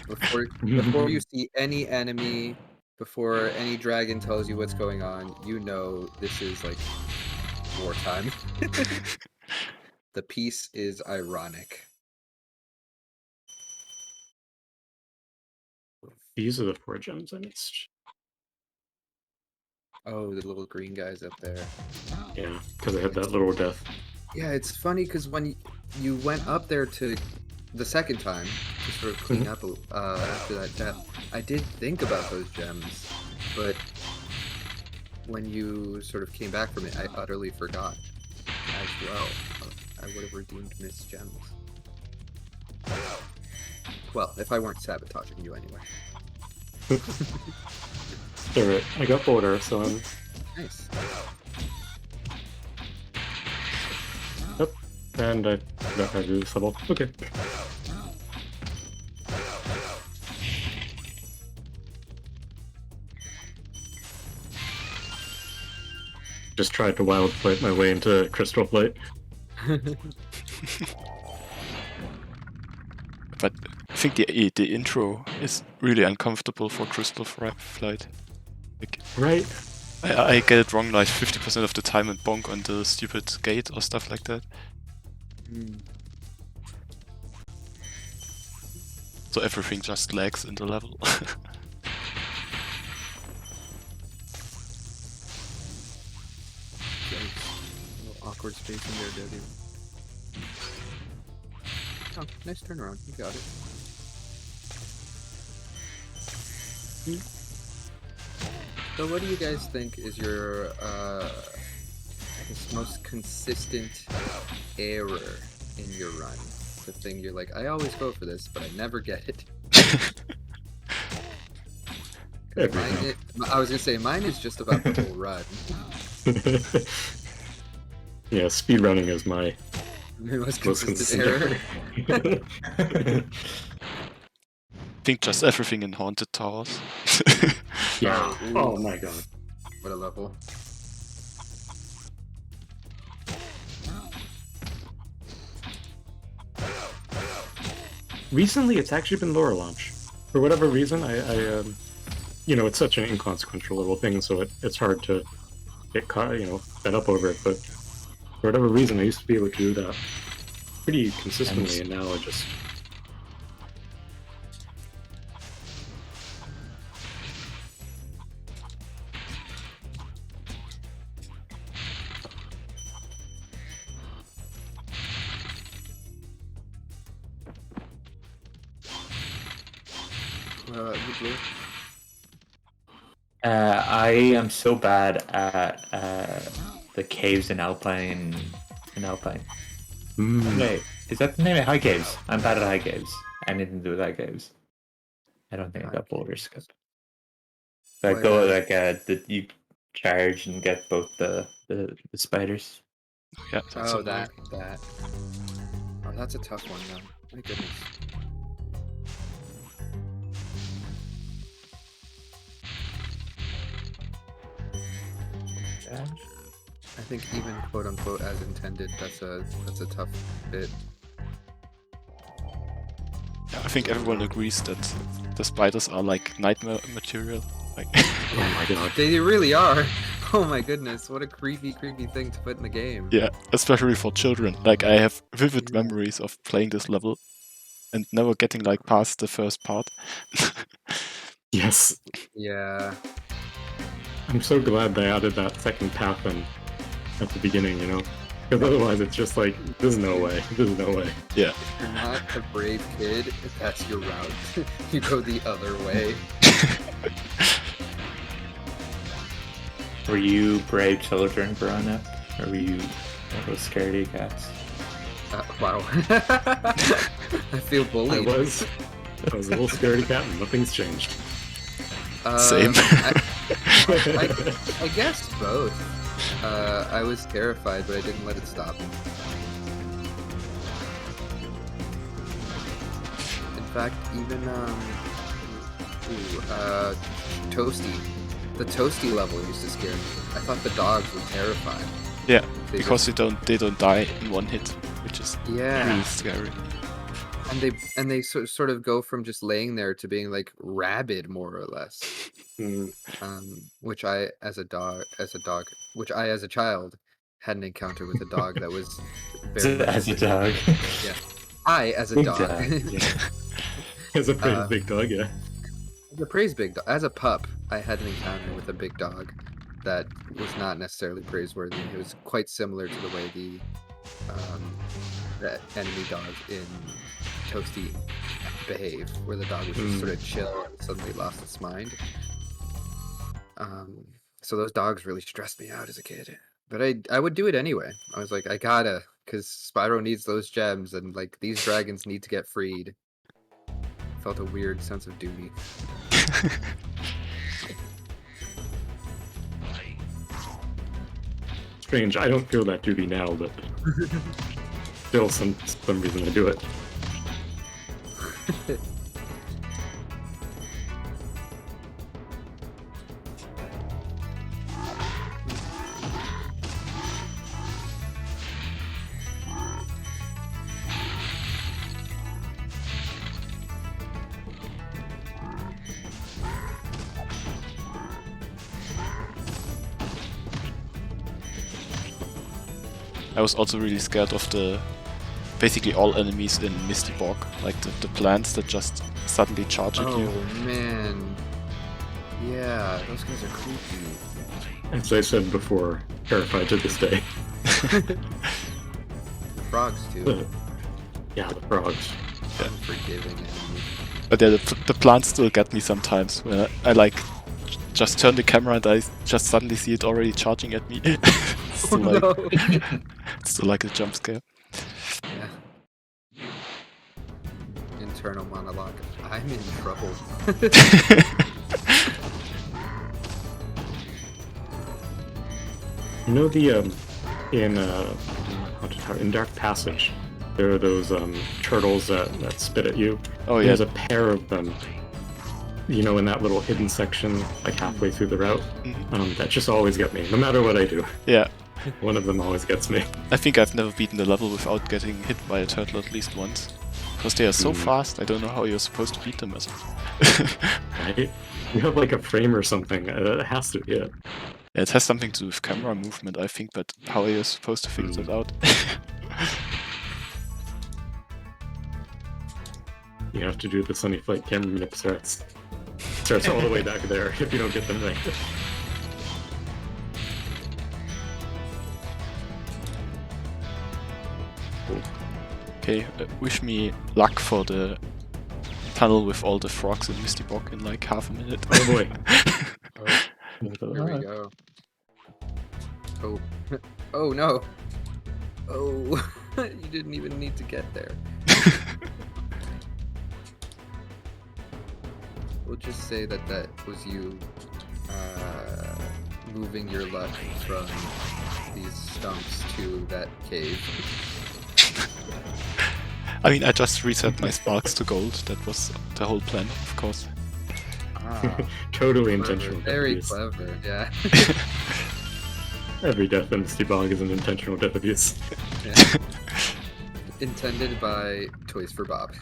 before you see any enemy, before any dragon tells you what's going on, you know this is like wartime. The piece is ironic. these are the 4 gems I missed. Oh, the little green guys up there. Yeah, because I had that little death. Yeah, it's funny because when you went up there to the second time to sort of clean up after that death, I did think about those gems, but when you sort of came back from it, I utterly forgot as well. I would have redeemed missed gems. Well, if I weren't sabotaging you anyway. Alright, I got border, so I'm... Nice. Yep, and I forgot how to do this level. Okay. Just tried to wild flight my way into Crystal Flight. But I think the intro is really uncomfortable for Crystal Flight. Like, Right? I get it wrong like 50% of the time and bonk on the stupid gate or stuff like that. So everything just lags in the level. A little awkward spacing there, Debbie. Oh, nice turnaround. You got it. So what do you guys think is your, I guess, most consistent error in your run? The thing you're like, I always go for this, but I never get it. I was gonna say, mine is just about the whole run. Yeah, speedrunning is my Most Most consistent error. consistent. I think just everything in Haunted Towers. Yeah. Ooh. Oh my god. What a level. Recently, it's actually been lower launch. For whatever reason, you know, it's such an inconsequential little thing, so it's hard to get caught, you know, fed up over it. But for whatever reason, I used to be able to do that pretty consistently, and now I just. Blue. I am so bad at the caves in Alpine. Wait, is that the name of high caves? I'm bad at high caves. Anything to do with high caves. I don't think I got boulder skip. Like go like you charge and get both the spiders. Yeah, that's Oh, annoying. that. Oh, that's a tough one, though. My goodness. Yeah. I think even quote unquote as intended, that's a tough bit. Yeah, I think everyone agrees that the spiders are like nightmare material. Like, Oh my god. They really are. Oh my goodness, what a creepy thing to put in the game. yeah, especially for children. Like, I have vivid memories of playing this level and never getting like past the first part. Yes. Yeah. I'm so glad they added that second path in at the beginning, you know? Because otherwise it's just like, there's no way. There's no way. Yeah. If you're not a brave kid, that's your route. You go the other way. Were you brave children growing up? Or were you one of those scaredy cats? Wow. I feel bullied. I was a little scaredy cat and nothing's changed. Same. I guess both. I was terrified, but I didn't let it stop me. In fact, even Toasty. The Toasty level used to scare me. I thought the dogs were terrifying. Yeah, They because they don't die in one hit, which is Yeah. really scary. And they sort of go from just laying there to being like rabid, more or less. Which I as a child had an encounter with a dog that was very As a dog. Yeah, I as a Big dog. dog, yeah. As a pretty big dog, yeah. As a PraiseBigDog, as a pup, I had an encounter with a big dog that was not necessarily praiseworthy. It was quite similar to the way the enemy dogs in Toasty behave, where the dog would just sort of chill and suddenly lost its mind. So those dogs really stressed me out as a kid. But I would do it anyway. I was like, I gotta, because Spyro needs those gems, and like these dragons need to get freed. Felt a weird sense of duty. Strange, I don't feel that duty now, but still some reason I do it. I was also really scared of basically all enemies in Misty Bog, like the plants that just suddenly charge at you. Oh man. Yeah, those guys are creepy. As I said before, terrified to this day. The frogs too. Yeah, the frogs. Unforgiving enemy. But yeah, the plants still get me sometimes when I like just turn the camera and I just suddenly see it already charging at me. It's still like, it's still like a jump scare. Yeah. Internal monologue. I'm in trouble. You know the in in Dark Passage, there are those turtles that spit at you. Oh yeah. There's a pair of them, you know, in that little hidden section, like halfway through the route. That just always get me, no matter what I do. Yeah. One of them always gets me. I think I've never beaten the level without getting hit by a turtle at least once. Because they are so fast, I don't know how you're supposed to beat them as Right? You have like a frame or something. It has to be it. It has something to do with camera movement, I think, but how are you supposed to figure that out? You have to do the Sunny Flight camera manip starts all the way back there if you don't get them right. Okay, wish me luck for the tunnel with all the frogs in Misty Bog in like half a minute. Oh boy. Here we go. Oh. Oh no. Oh. You didn't even need to get there. We'll just say that that was you moving your luck from these stumps to that cave. I mean, I just reset my sparks to gold. That was the whole plan, of course. Ah, Totally clever. intentional. Very death abuse. clever, yeah. Every death in Misty Bog is an intentional death abuse. Yeah. Intended by Toys for Bob.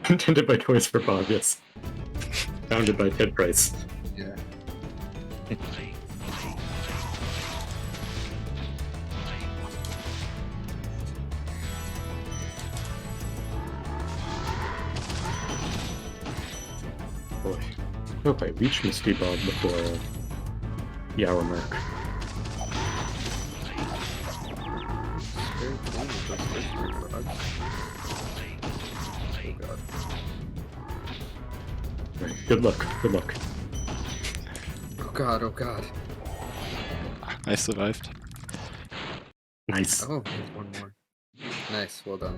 Intended by Toys for Bob, yes. Founded by Ted Price. Yeah. Boy. I hope I reach Misty Bog before the hour mark. Very clean with those first three frogs. Oh god. Right. Good luck. Good luck. Oh god, oh god. I survived. Nice. Oh, there's one more. Nice, well done.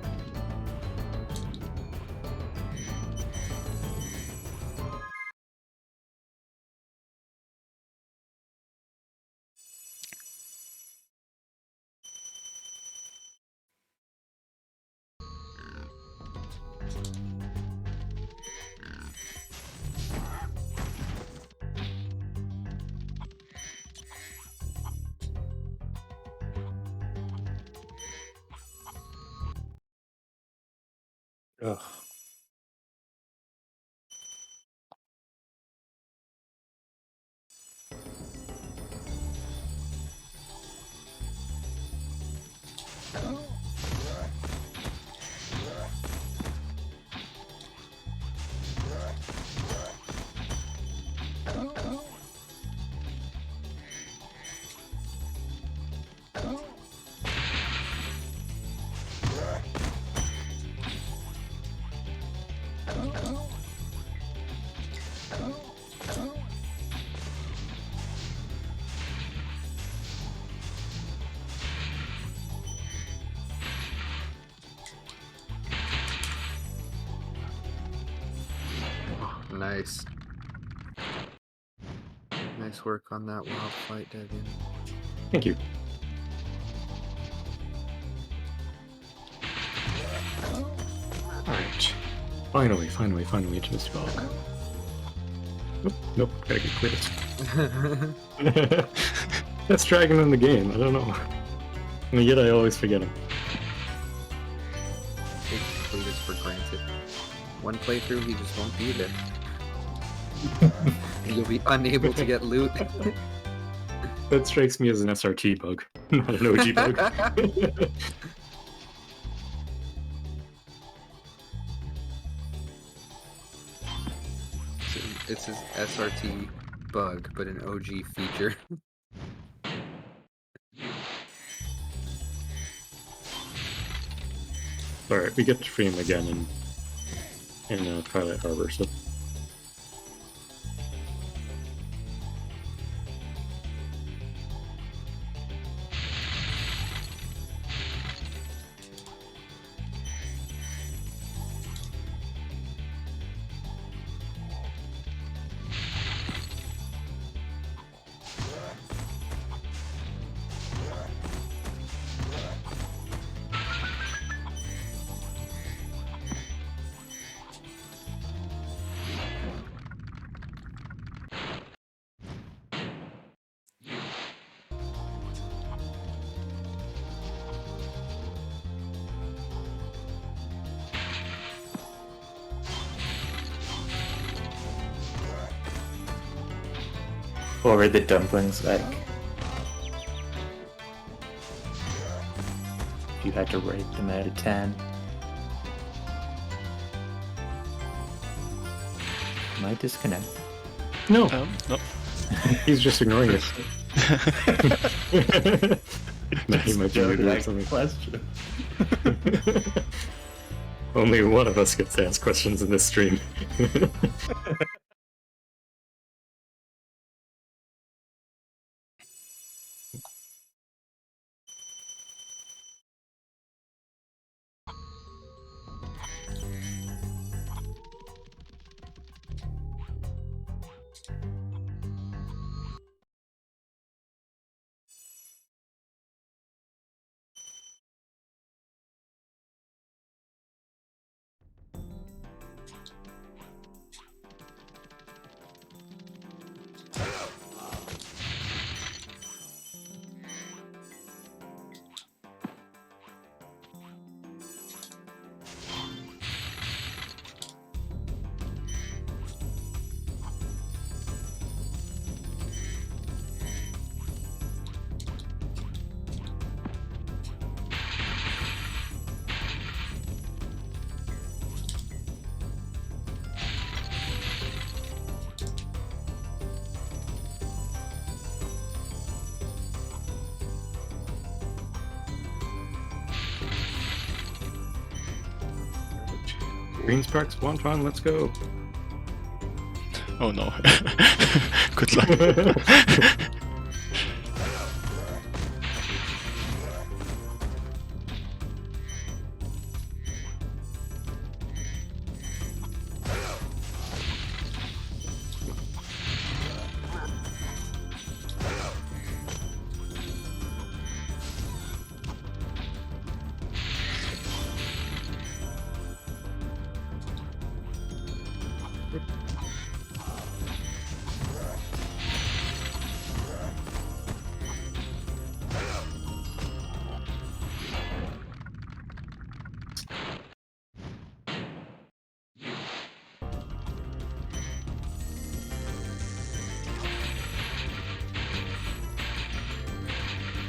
Ugh. Nice. Nice work on that wild flight, Debian. Thank you. Alright. Finally to Misty Bog. Nope, gotta get quit. That's Dragon in the game, I don't know. And yet I always forget him. Take Cletus for granted. One playthrough, he just won't be there. You'll be unable to get loot. That strikes me as an SRT bug, not an OG bug. It's his SRT bug, but an OG feature. Alright, we get to free him again in Twilight Harbor, so... What were the dumplings like? If you had to rate them out of 10. Am I disconnected? No, No. he's just ignoring us. No, he might be muted or something. Question. Only one of us gets to ask questions in this stream. Green Sparks, Wonton, let's go. Oh no. Good luck.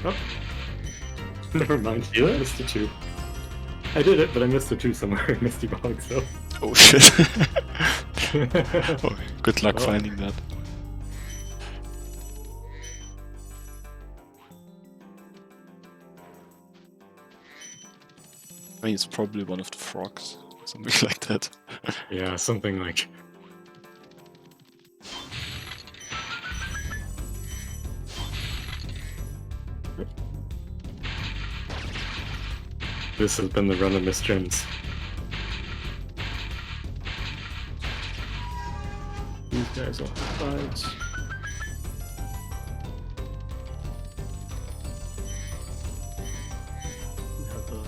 Oh. Never mind. Do it? I missed the 2. I did it, but I missed the 2 somewhere in Misty Bog, so. Oh shit. Oh, good luck Well. finding that. I mean, it's probably one of the frogs, something like that. Yeah, something like. This has been the run of Miss Gems. These guys will have fights. We have the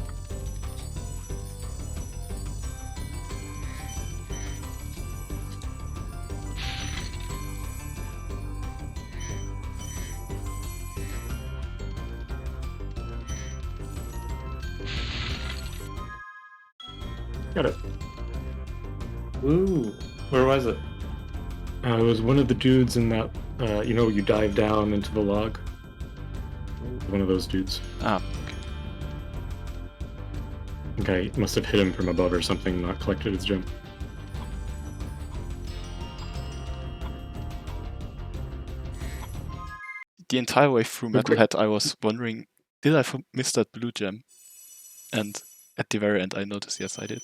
got it. Ooh, where was it? It was one of the dudes in that, you know, you dive down into the log. One of those dudes. Ah, Okay, must have hit him from above or something, not collected his gem. the entire way through Real quick. Metalhead I was wondering, did I miss that blue gem? And at the very end I noticed, yes I did.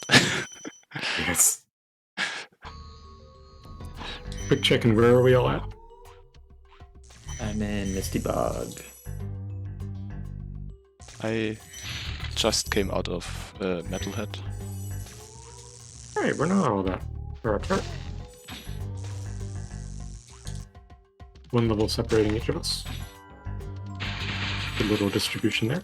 Yes. Quick checking, where are we all at? I'm in Misty Bog. I just came out of Metalhead. Alright, we're not all that far apart. One level separating each of us. Good little distribution there.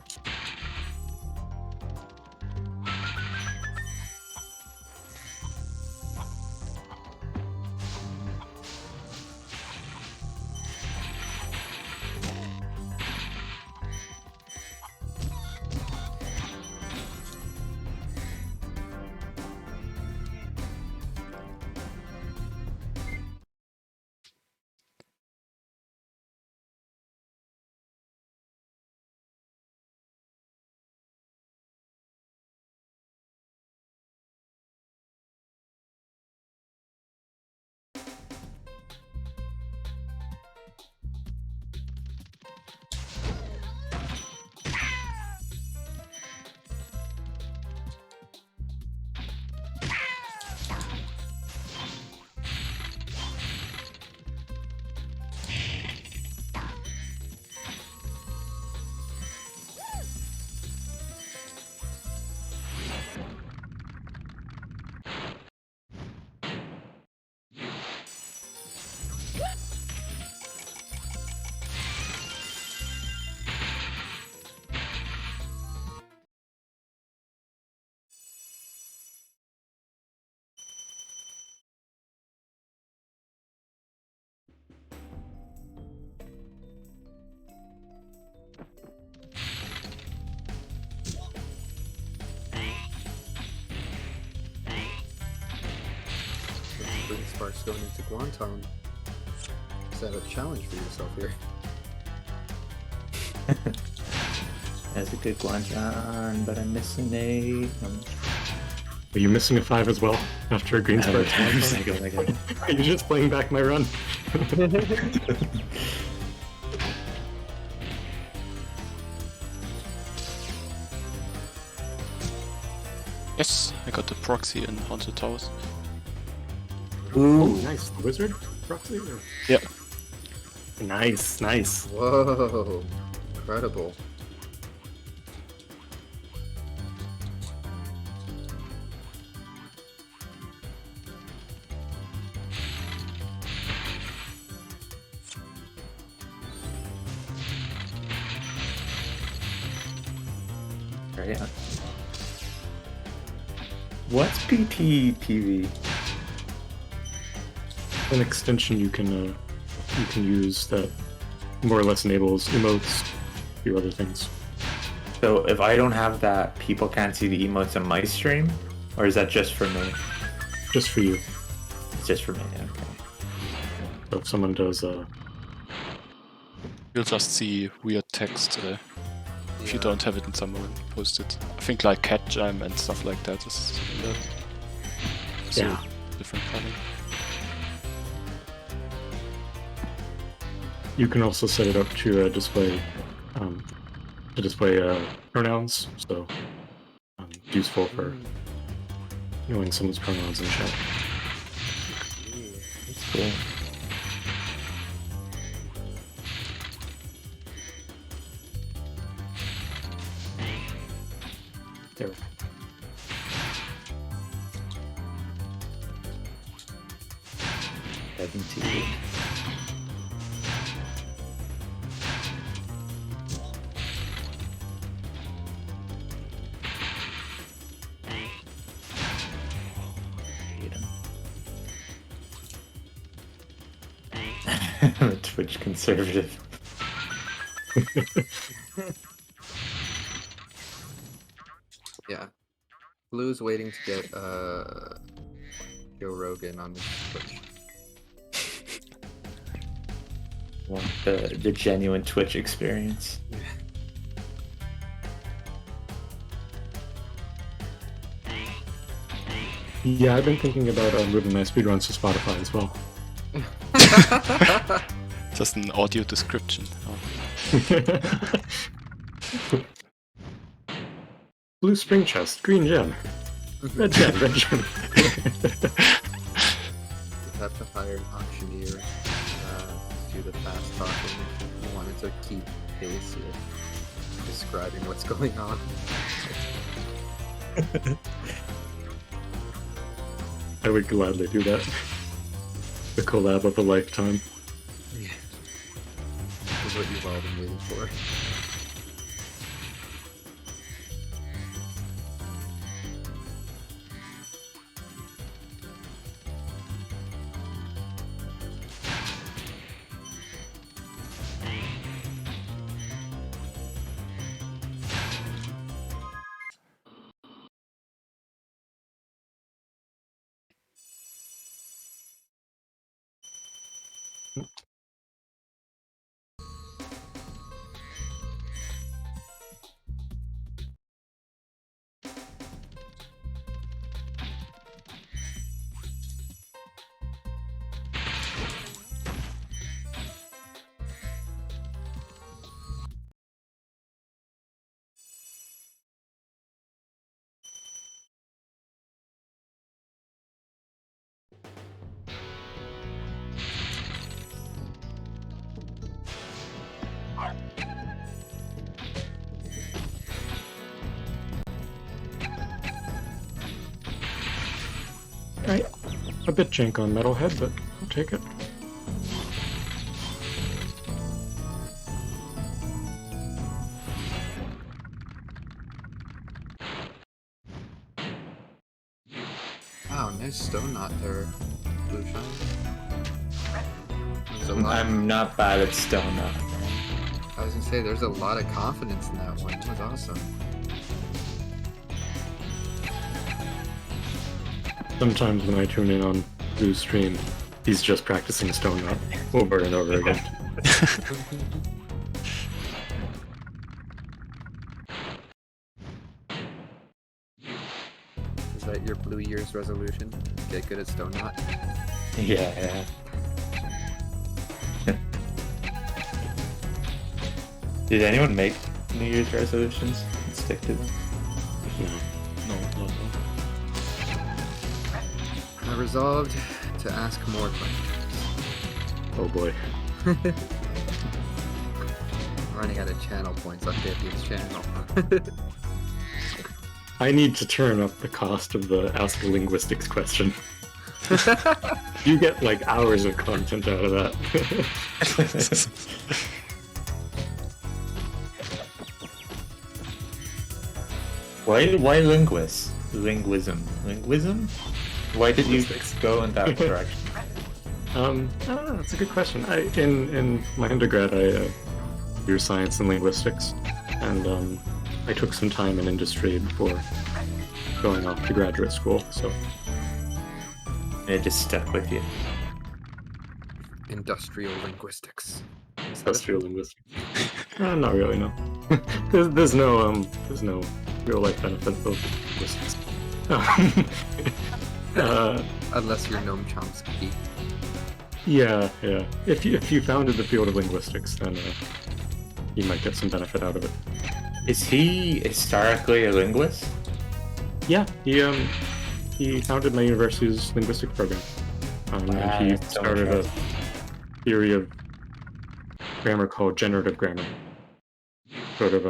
Sparks going into Guanton. Set a challenge for yourself here. That's a good guanchan, but I'm missing a. Are you missing a 5 as well after a green Sparks? Are you just playing back my run? Yes, I got the proxy in Haunted Towers. Ooh, nice. The wizard proxy? Yep. Nice, nice. Whoa, incredible. Right. What's PTPV? An extension you can use that more or less enables emotes, a few other things. So if I don't have that, people can't see the emotes on my stream? Or is that just for me? Just for you. It's just for me, okay. So if someone does You'll just see weird text if you don't have it in someone posted. I think like cat jam and stuff like that is in there. So Yeah. different color. You can also set it up to display pronouns, so useful for knowing someone's pronouns in chat. That's cool. There. I'm a Twitch conservative. Yeah. Blue's waiting to get Joe Rogan on his Twitch. Want the genuine Twitch experience. Yeah, I've been thinking about moving my speedruns to Spotify as well. Just an audio description. Blue spring chest, green gem, red gem, red gem. You have to hire an auctioneer to do the fast talking. You wanted to keep pace with describing what's going on. I would gladly do that. The collab of a lifetime. Yeah. This is what you've all been waiting for. Right. A bit jank on Metalhead, but I'll take it. Wow, nice stone knot there, Blueshine. There's a lot I'm not bad at stone knot. I was gonna say, there's a lot of confidence in that one. That was awesome. Sometimes when I tune in on Blue's stream, he's just practicing Stone Up over and over again. Is that your Blue Year's resolution? Get good at Stone Knot? Yeah. Did anyone make New Year's resolutions and stick to them? No. I resolved to ask more questions. Oh boy. I'm running out of channel points on Debian's channel. I need to turn up the cost of the Ask a Linguistics question. You get like hours of content out of that. Why linguist? Linguism? Why did you go in that direction? I don't know, that's a good question. In my undergrad, I do science and linguistics, and I took some time in industry before going off to graduate school, so... It just stuck with you. Industrial linguistics. Industrial linguistics. Not really, no. there's no real life benefit of linguistics. Unless you're Noam Chomsky. Yeah. If you founded the field of linguistics, then you might get some benefit out of it. Is he historically a linguist? Yeah, he founded my university's linguistic program. And he that's so started a interesting. theory of grammar called generative grammar. Sort of,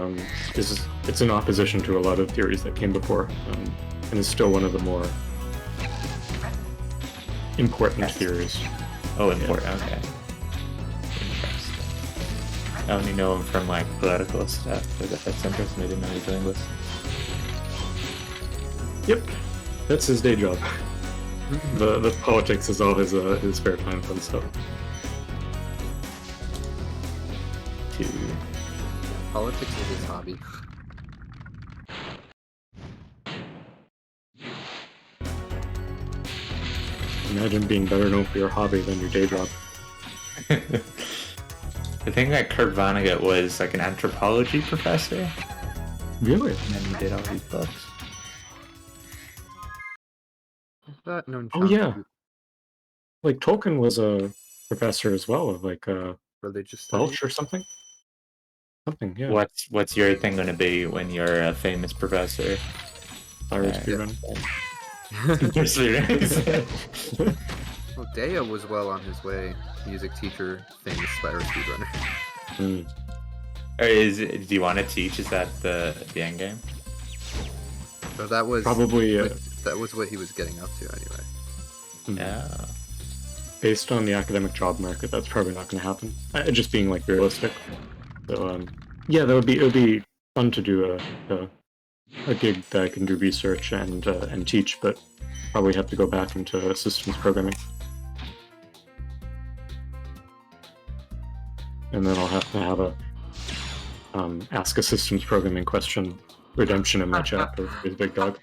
it's in opposition to a lot of theories that came before, and is still one of the more important theories. Oh, important. Okay. Interesting. I only know him from like political stuff, but that's interesting. I didn't know he's a linguist. Yep, that's his day job. The politics is all his spare time fun stuff. Politics is his hobby. Imagine being better known for your hobby than your day job. I think that Kurt Vonnegut was like an anthropology professor, Really? and then he did all these books. I thought Noam Oh Chomsky yeah. Like Tolkien was a professor as well of like religious studies. Welsh or something. Something, yeah. What's your thing going to be when you're a famous professor? Spyro Yeah. speedrunner. Well, Deo was well on his way. Music teacher, famous Spyro speedrunner. Mm. Or do you want to teach? Is that the end game? So that was Probably that was what he was getting up to anyway. Yeah. Based on the academic job market, that's probably not going to happen. Just being like realistic. So yeah, it would be fun to do a gig that I can do research and teach, but probably have to go back into systems programming. And then I'll have to have a ask a systems programming question redemption in my chat for PraiseBigDog.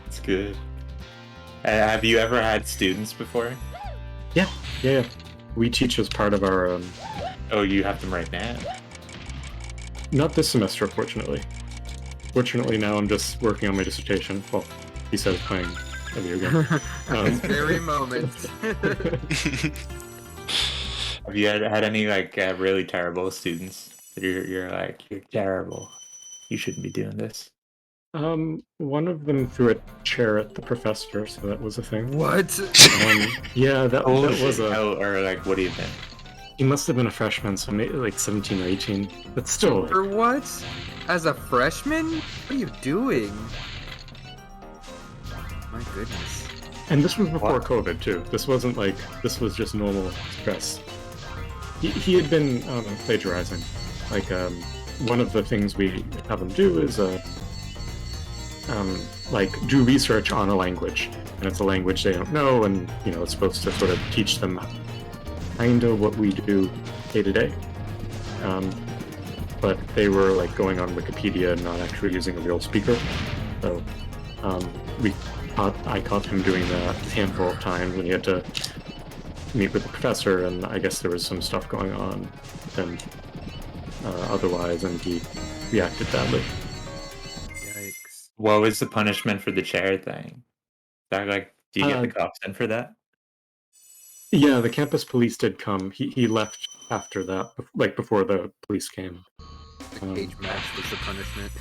It's good. Have you ever had students before? Yeah. We teach as part of our Oh, you have them right now. not this semester, fortunately. Fortunately, now I'm just working on my dissertation. Well, he says playing a video game. This very moment. Have you had any like really terrible students that you're like, you're terrible, you shouldn't be doing this? One of them threw a chair at the professor, so that was a thing. What? Yeah, that was a... Or like, what do you think? He must have been a freshman, so maybe like 17 or 18. But still, like, For what? As a freshman? What are you doing? My goodness. and this was before What? COVID too. This wasn't like, this was just normal stress. He had been plagiarizing. Like, one of the things we have him do is like do research on a language, and it's a language they don't know, and it's supposed to sort of teach them kind of what we do day to day. But they were like going on Wikipedia and not actually using a real speaker. So I caught him doing that a handful of times when he had to meet with the professor, and I guess there was some stuff going on, and otherwise, and he reacted badly. Yikes. What was the punishment for the chair thing? That, like, do you get the Uh, cops in for that? Yeah, the campus police did come. He left after that, like before the police came. The cage match was the punishment.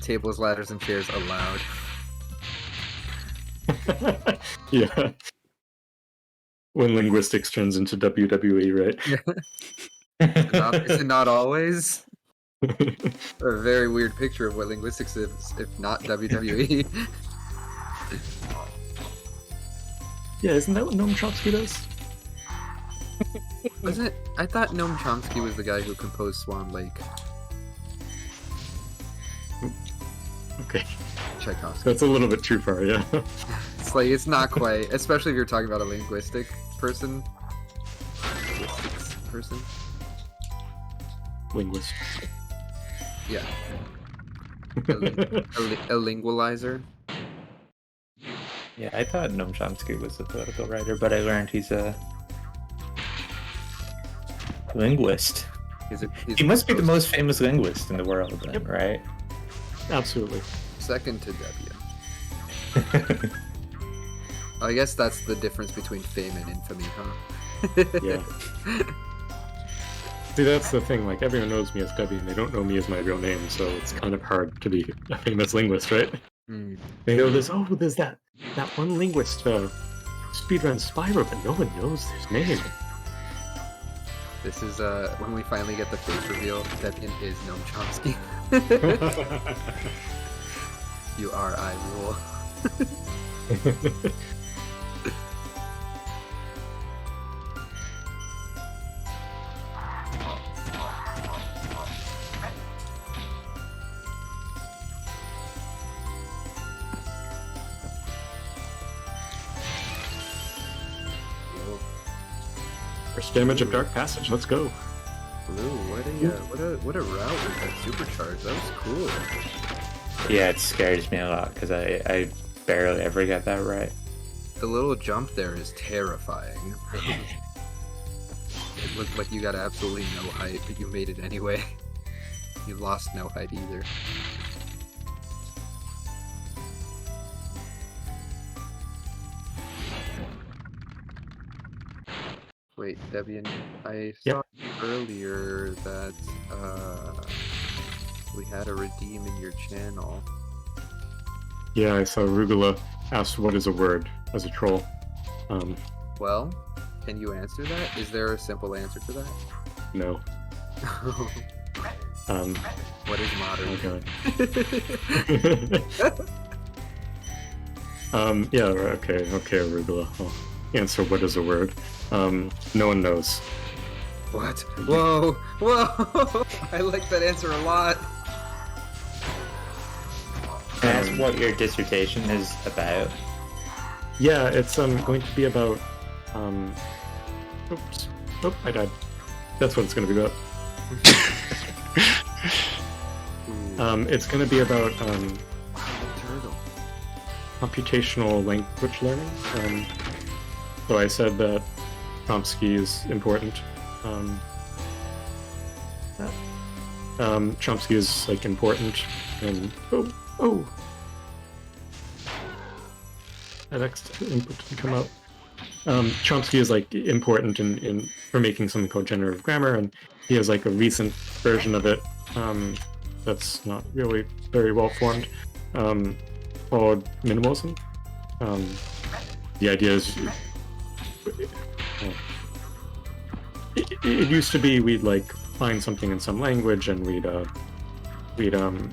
Tables, ladders, and chairs allowed. Yeah. When linguistics turns into WWE, right? Is it not always? A very weird picture of what linguistics is, if not WWE. Yeah, isn't that what Noam Chomsky does? Wasn't it? I thought Noam Chomsky was the guy who composed Swan Lake. Okay, Tchaikovsky. that's a little bit too far, yeah. It's like, it's not quite, especially if you're talking about a linguistic person. Linguistics person? Linguist. Yeah. A lingualizer. Yeah, I thought Noam Chomsky was a political writer, but I learned he's a linguist. He must be the most famous linguist in the world, then, Yep. right? Absolutely. Second to Debian. I guess that's the difference between fame and infamy, huh? Yeah. See, that's the thing, like, everyone knows me as Debbie, and they don't know me as my real name, so it's kind of hard to be a famous linguist, right? Hmm. They know there's that one linguist, speedrun Spyro, but no one knows his name. This is when we finally get the face reveal. Debian is Noam Chomsky. You are, I rule. First damage of Dark Passage, let's go. Blue, what a route with that supercharge. That was cool. Yeah, it scares me a lot because I barely ever get that right. The little jump there is terrifying. It looked like you got absolutely no height, but you made it anyway. You lost no height either. Wait, Debian, I saw earlier that we had a redeem in your channel. Yeah, I saw Rugula asked what is a word as a troll. Well, can you answer that? Is there a simple answer to that? No. What is modern? Okay. Yeah, okay, Arugula. I'll answer what is a word. No one knows. What? Whoa! Whoa! I like that answer a lot. Can I ask what your dissertation is about? Yeah, it's going to be about oops. Oh, I died. That's what it's going to be about. It's going to be about computational language learning. So I said that Chomsky is important. Chomsky is like important, and that X input didn't come out. Chomsky is like important in for making something called generative grammar, and he has like a recent version of it that's not really very well formed, called minimalism. The idea is it used to be we'd like find something in some language and we'd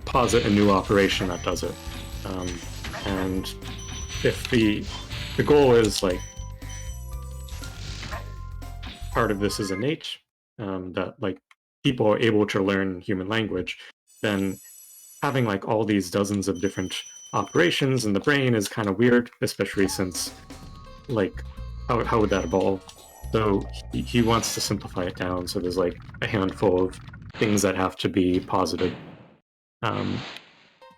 posit a new operation that does it, and if the goal is like part of this is innate, that like people are able to learn human language, then having like all these dozens of different operations in the brain is kind of weird, especially since like how would that evolve? So he wants to simplify it down, so there's like a handful of things that have to be posited,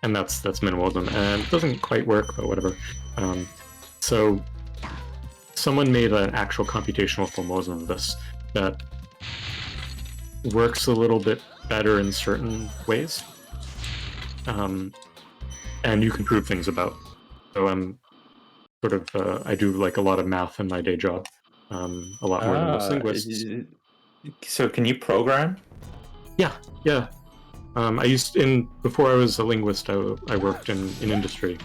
and that's minimalism, and it doesn't quite work, but whatever. So someone made an actual computational formalism of this that works a little bit better in certain ways, and you can prove things about. So I'm sort of I do like a lot of math in my day job, a lot more than most linguists. So can you program? Yeah. Before I was a linguist, I worked in industry,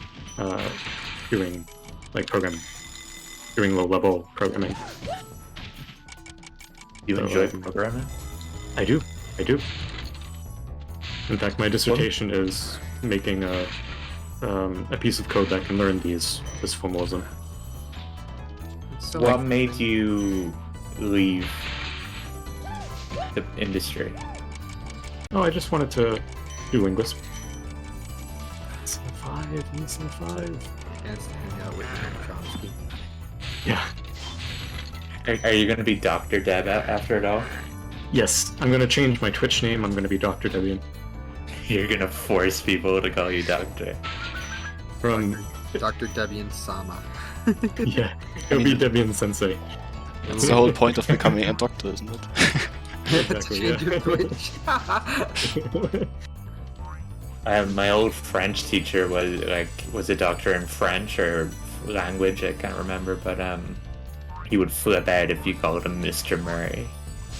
doing like programming, doing low-level programming. You enjoy programming? I do. In fact, my dissertation is making a piece of code that can learn this formalism. So What made you leave the industry? Oh, I just wanted to do linguist. Listen 5. and hang out with Chomsky. Yeah. Are you going to be Dr. Deb after it all? Yes, I'm gonna change my Twitch name. I'm gonna be Dr. Debian. You're going to force people to call you Doctor. From Dr. Debian Sama. yeah, it'll be Debian Sensei. That's the whole point of becoming a doctor, isn't it? Exactly, Change your Twitch. My old French teacher was a doctor in French or language, I can't remember, but he would flip out if you called him Mr. Murray.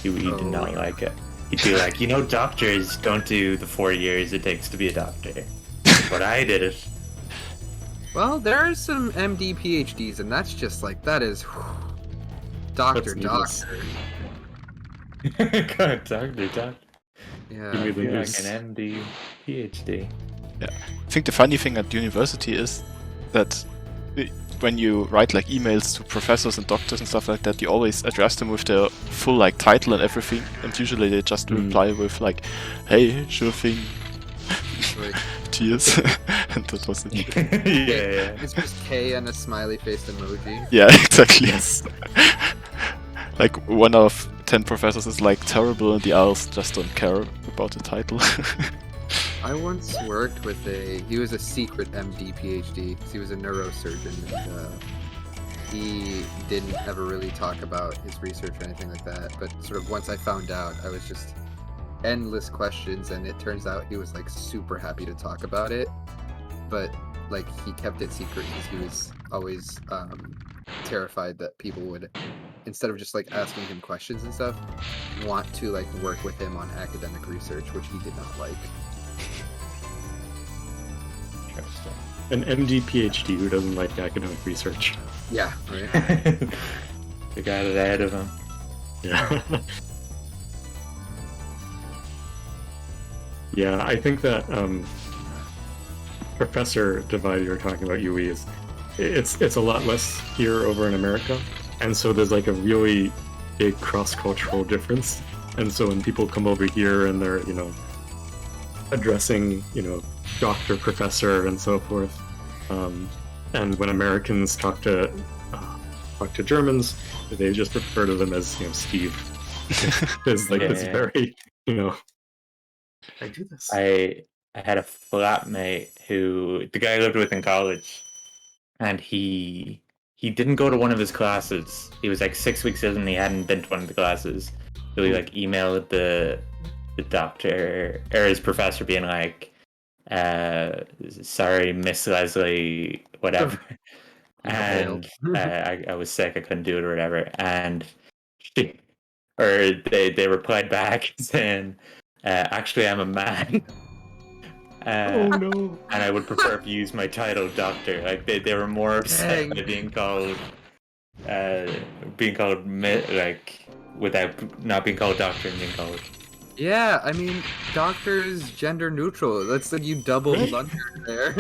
He did not like it. He'd be like, doctors don't do the 4 years it takes to be a doctor. But I did it. Well, there are some MD PhDs, and that's just like, that is doctor. needless. God, doctor. Yeah. Give me the You're like news. an MD, PhD. Yeah, I think the funny thing at university is that when you write like emails to professors and doctors and stuff like that, you always address them with their full like title and everything, and usually they just reply with like, "Hey, sure thing." Like, Cheers. And that was it. Yeah. it's just K and a smiley face emoji. Yeah, exactly. Yes. Like 1 out of 10 professors is like terrible, and the others just don't care about the title. I once worked with he was a secret MD PhD, because he was a neurosurgeon, and he didn't ever really talk about his research or anything like that, but sort of once I found out, I was just endless questions, and it turns out he was like super happy to talk about it, but like he kept it secret because he was always terrified that people would, instead of just like asking him questions and stuff, want to like work with him on academic research, which he did not like. Interesting. An MD PhD who doesn't like academic research. Yeah, right. You got it ahead of him. Yeah. Yeah, I think that professor divide you were talking about, UE, it's a lot less here over in America, and so there's like a really big cross-cultural difference. And so when people come over here and they're addressing doctor, professor, and so forth, and when Americans talk to Germans, they just refer to them as Steve. It's like this very I do this. I had a flatmate the guy I lived with in college, and he didn't go to one of his classes. He was like 6 weeks in and he hadn't been to one of the classes. So he like emailed the doctor or his professor being like, sorry, Miss Leslie, whatever. And I was sick, I couldn't do it or whatever. And they replied back saying, actually, I'm a man. Oh no! And I would prefer if you use my title, Doctor. Like they were more upset by being called like without not being called Doctor and being called. Yeah, I mean, doctor's gender neutral. That's like you doubled under there.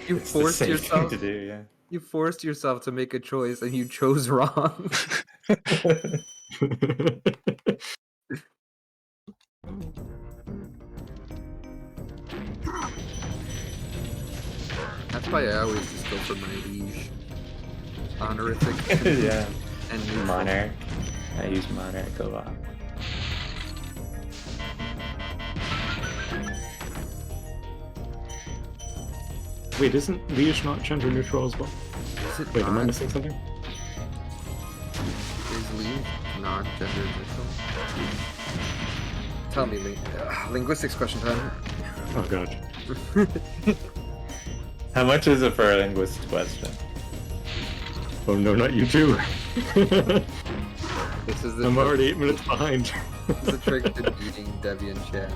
You It's the forced same yourself thing to do, yeah. You forced yourself to make a choice, and you chose wrong. That's why I always just go for my liege. Honorific. Yeah. And neutral. Monarch. I use Monarch a lot. Wait, isn't liege not gender neutral as well? Is it Wait, am I not? missing something? Is liege not gender neutral? Tell me, linguistics question time. Oh god. How much is it for a linguist question? Oh no, not you too. This is the I'm trick- already 8 minutes behind. This is the trick to beating debianchan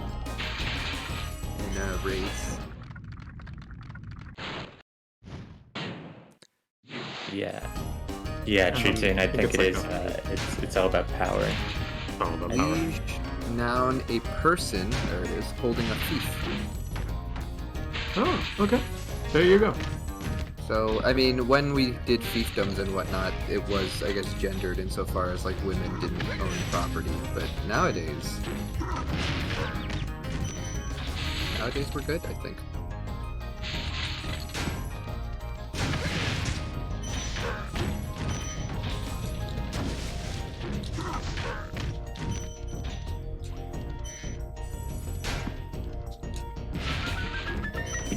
in a race. Yeah. Yeah, Chutun, I think it it's is. like It's all about power. Oh, the power. Liege, noun, a person, there it is, holding a fief. Oh, okay. There you go. So, I mean, when we did fiefdoms and whatnot, it was, I guess, gendered insofar as, like, women didn't own property. But nowadays we're good, I think.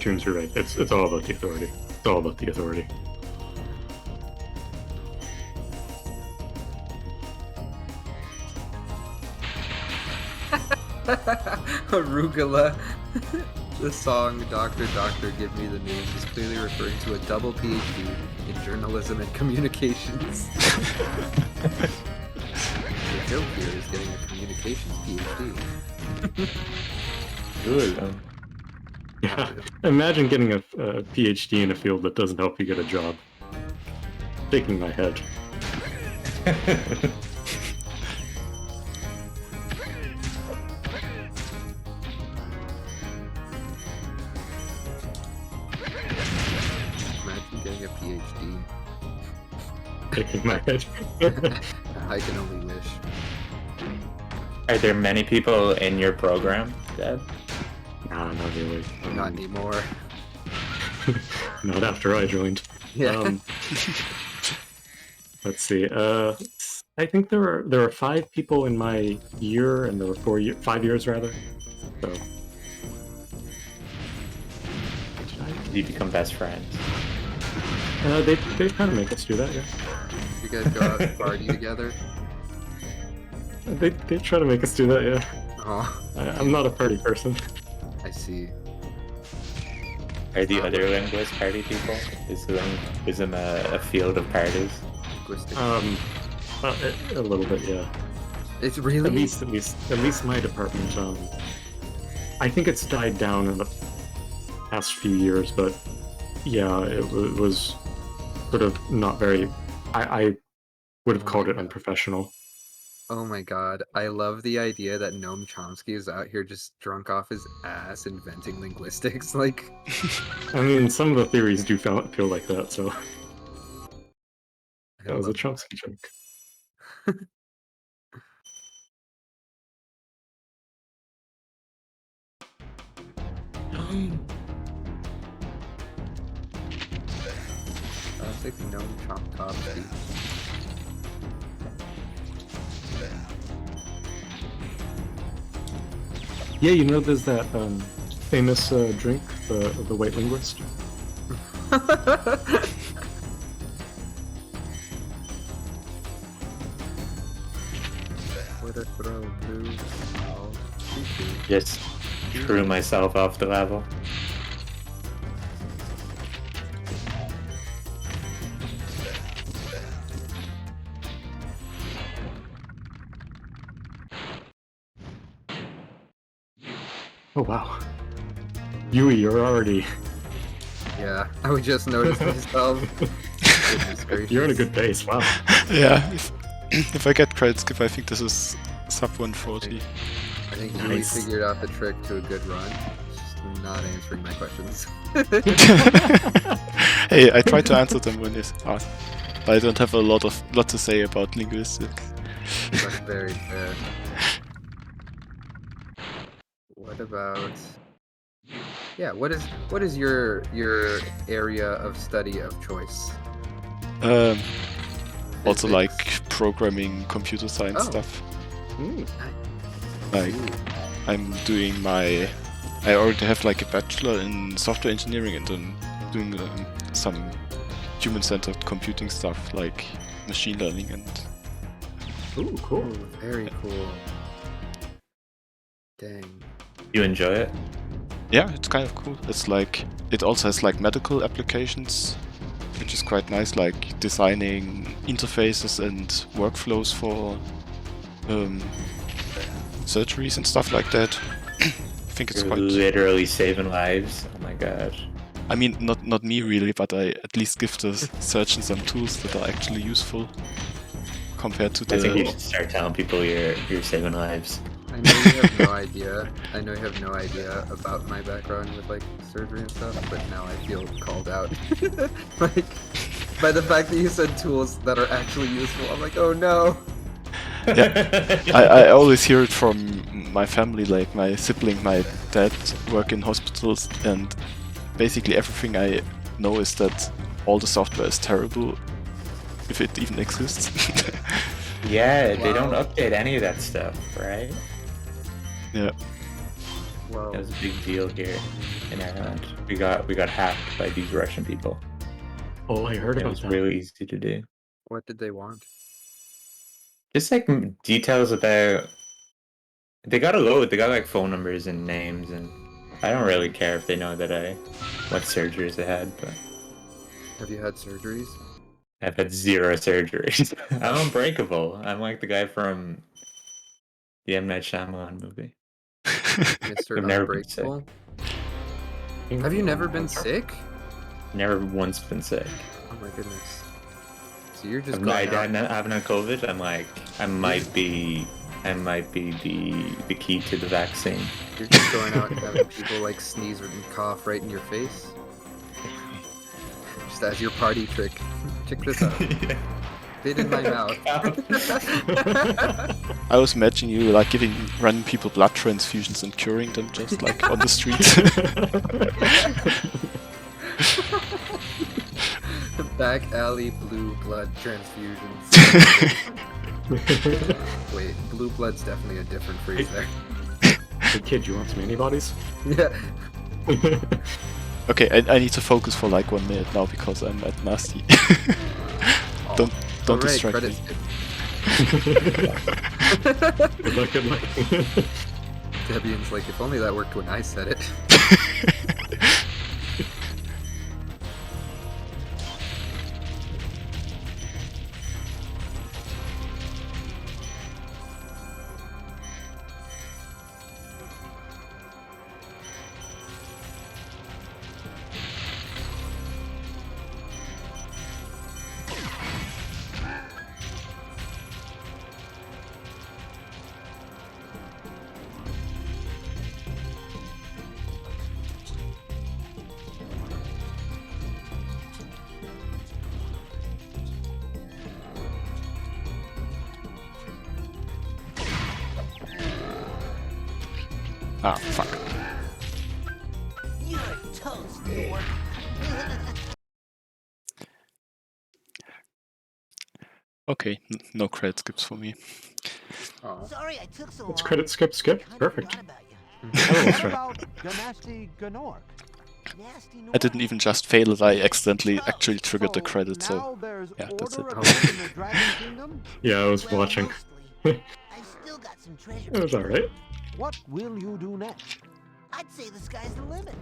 Tunes, you're right. It's all about the authority. It's all about the authority. Arugula. The song Doctor, Doctor, Give Me the News is clearly referring to a double PhD in journalism and communications. The joke here is getting a communications PhD. Good. Yeah. Imagine getting a PhD in a field that doesn't help you get a job. Shaking my head. Imagine getting a PhD. Shaking my head. I can only wish. Are there many people in your program, Deb? Nah, not really. Not anymore. Not after I joined. Yeah. Let's see. I think there were 5 people in my year, and there were 5 years rather. So You become best friends. they kind of make us do that, yeah. You guys go out and party together? They try to make us do that, yeah. Oh, I'm not a party person. I see. Are the other linguist party people? Is linguism a field of parties? Linguistic. A little bit, yeah. It's really At least my department. I think it's died down in the past few years, but yeah, it was sort of not very. I would have called it unprofessional. Oh my god, I love the idea that Noam Chomsky is out here just drunk off his ass inventing linguistics. Like, I mean, some of the theories do feel like that, so I that was a love Chomsky joke. classic Noam Chomsky. Yeah, you know, there's that famous drink, the White Linguist. What a throw, blue. Oh, shoot. Just threw myself off the level. Oh wow, Yui, you're already. Yeah, I would just notice myself. Goodness gracious. You're in a good pace. Wow. Yeah, if I get credit skip, I think this is sub 140. I think you Nice. figured out the trick to a good run. Just not answering my questions. Hey, I try to answer them when they ask, but I don't have a lot to say about linguistics. That's very fair. What about? Yeah, what is your area of study of choice? Also Physics. like programming, computer science Oh. stuff. Ooh. Like I'm doing I already have like a bachelor in software engineering and then doing some human-centered computing stuff like machine learning and. Ooh, cool. Ooh, very cool. Dang. You enjoy it? Yeah, it's kind of cool. It's like it also has like medical applications, which is quite nice, like designing interfaces and workflows for surgeries and stuff like that. I think it's You're quite. literally saving lives. Oh my god. I mean, not me really, but I at least give the surgeon some tools that are actually useful compared to I think you the. should start telling people you're saving lives. I know you have no idea. I know you have no idea about my background with like surgery and stuff, but now I feel called out. Like by the fact that you said tools that are actually useful, I'm like, oh no. Yeah, I always hear it from my family, like my sibling, my dad work in hospitals, and basically everything I know is that all the software is terrible, if it even exists. Yeah, they don't Wow. update any of that stuff, right? Yeah. Whoa. That was a big deal here in Ireland. We got hacked by these Russian people. Oh, I heard It about was that. really easy to do. What did they want? Just like details about. They got a load. They got like phone numbers and names, and I don't really care if they know what surgeries I had, but Have you had surgeries? I've had 0 surgeries. I'm unbreakable. I'm like the guy from the M. Night Shyamalan movie. Mr. I've never been sick. Unbreakable? Have you never been sick? Never once been sick. Oh my goodness. So you're just I'm going not, out. I'm not having a COVID. I'm like, I might be the key to the vaccine. You're just going out and having people like sneeze and cough right in your face. Just as your party trick. Check this out. Spit in my mouth. I was imagining you like giving random people blood transfusions and curing them just like on the street. Back alley blue blood transfusions. Wait, blue blood's definitely a different phrase there. Hey kid, you want some antibodies? Yeah. Okay, I need to focus for like 1 minute now because I'm at nasty. Don't Alright, distract credits. me. Good luck, good luck. Debian's like, if only that worked when I said it. Ah, fuck. You're toast, Lord. Okay, no credit skips for me. Oh. Sorry I took so long. Let's credit skip. Kinda Perfect. forgot about you. That's right. Nasty Gnork? Nasty I didn't even just fail it, I accidentally actually triggered the credit, so Now there's yeah, that's order it. again in the Dragon Kingdom? Yeah, I was Well, watching. mostly. I've still got some treasure. It was alright. What will you do next? I'd say the sky's the limit.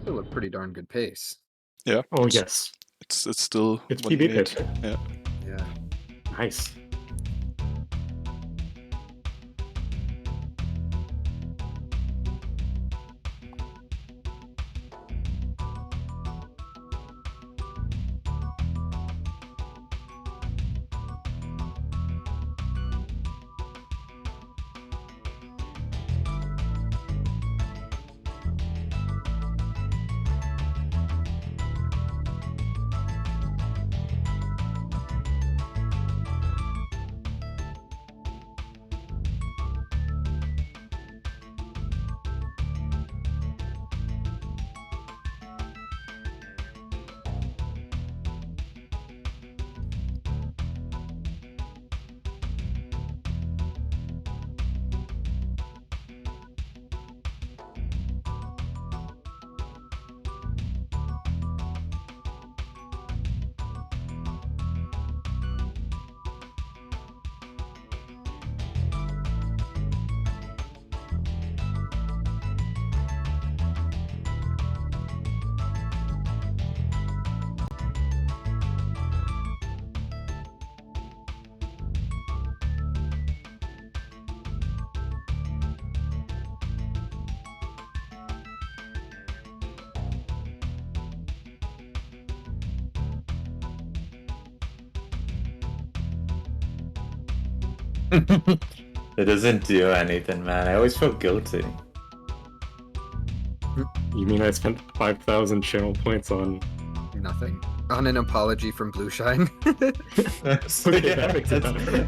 Still a pretty darn good pace. Yeah. Oh yes. It's still It's 1 PB minute. pace. Yeah. Yeah. Nice. It doesn't do anything, man. I always feel guilty. You mean I spent 5,000 channel points on... Nothing. On an apology from Blueshine. Okay, that makes it better.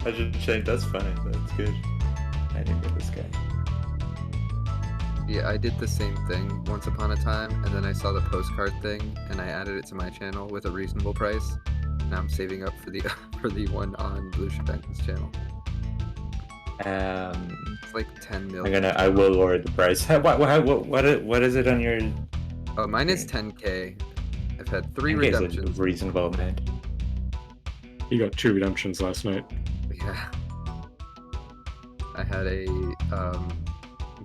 I should change. That's funny. That's good. I didn't get this guy. Yeah, I did the same thing once upon a time, and then I saw the postcard thing, and I added it to my channel with a reasonable price. Now I'm saving up for the for the one on Blueshine's channel. It's like 10 million. I will lower the price. What is it on your? Oh, mine is 10K. I've had 3 I think it's redemptions. reasonable, man. You got 2 redemptions last night. Yeah. I had a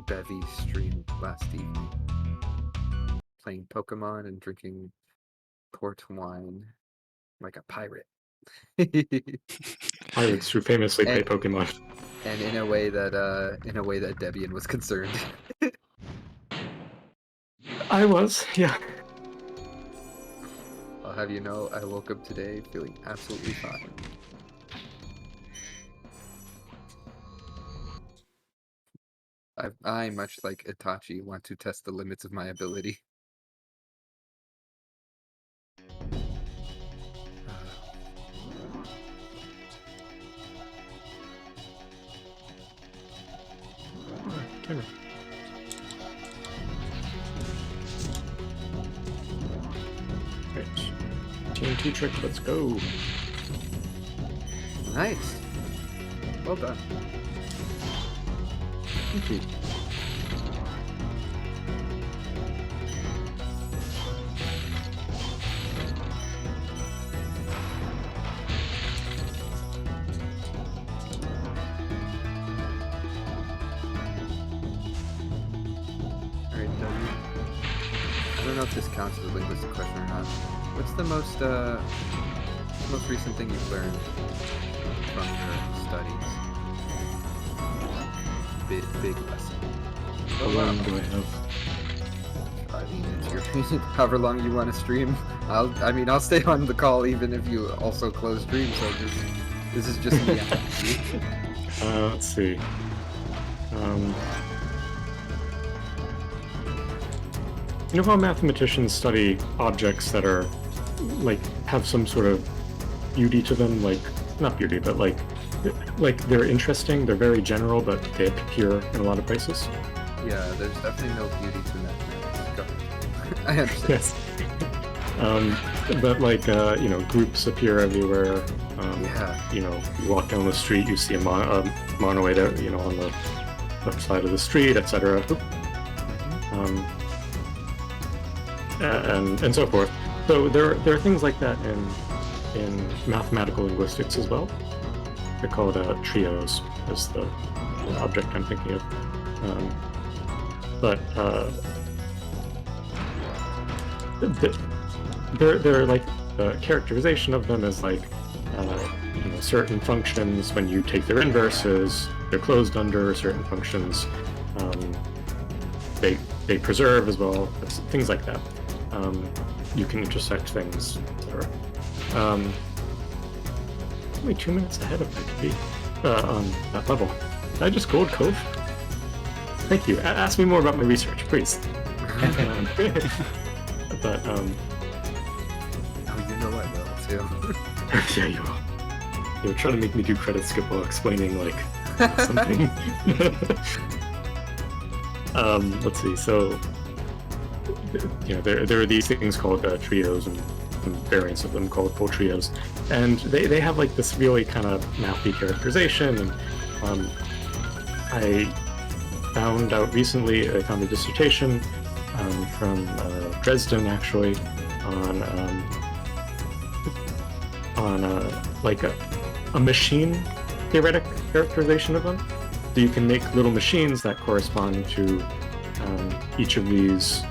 bevy stream last evening. Playing Pokemon and drinking port wine like a pirate. Pirates who famously play Pokemon. And in a way that Debian was concerned. I was, yeah. I'll have you know, I woke up today feeling absolutely fine. I, much like Itachi, want to test the limits of my ability. Camera. Right. TNT trick, let's go. Nice. Well done. Thank you. Alright, I don't know if this counts as a linguistic question or not. What's the most recent thing you've learned from your studies? Big lesson. How long do I have? I mean, it's your however long you want to stream. I'll stay on the call even if you also close stream. So this is just me. Let's see. You know how mathematicians study objects that are, like, have some sort of beauty to them? Like, not beauty, but like they're interesting, they're very general, but they appear in a lot of places? Yeah, there's definitely no beauty to mathematics. Go. I understand. Yes. But like, you know, groups appear everywhere. Yeah. You know, you walk down the street, you see a monoid, you know, on the left side of the street, etc. And so forth. So there are things like that in mathematical linguistics as well. They're called trios, is the object I'm thinking of. They're like, the characterization of them is like, you know, certain functions, when you take their inverses, they're closed under certain functions. They preserve as well, things like that. You can intersect things, etc. Only 2 minutes ahead of my on that level. Did I just gold cove? Thank you. Ask me more about my research, please. But Oh, you know I will too. yeah, you will. You're trying to make me do credit skip while explaining like something. Let's see. So, you know, there are these things called trios and variants of them called full trios, and they have like this really kind of mathy characterization. And I found out recently, I found a dissertation from Dresden actually on like a machine theoretic characterization of them. So you can make little machines that correspond to each of these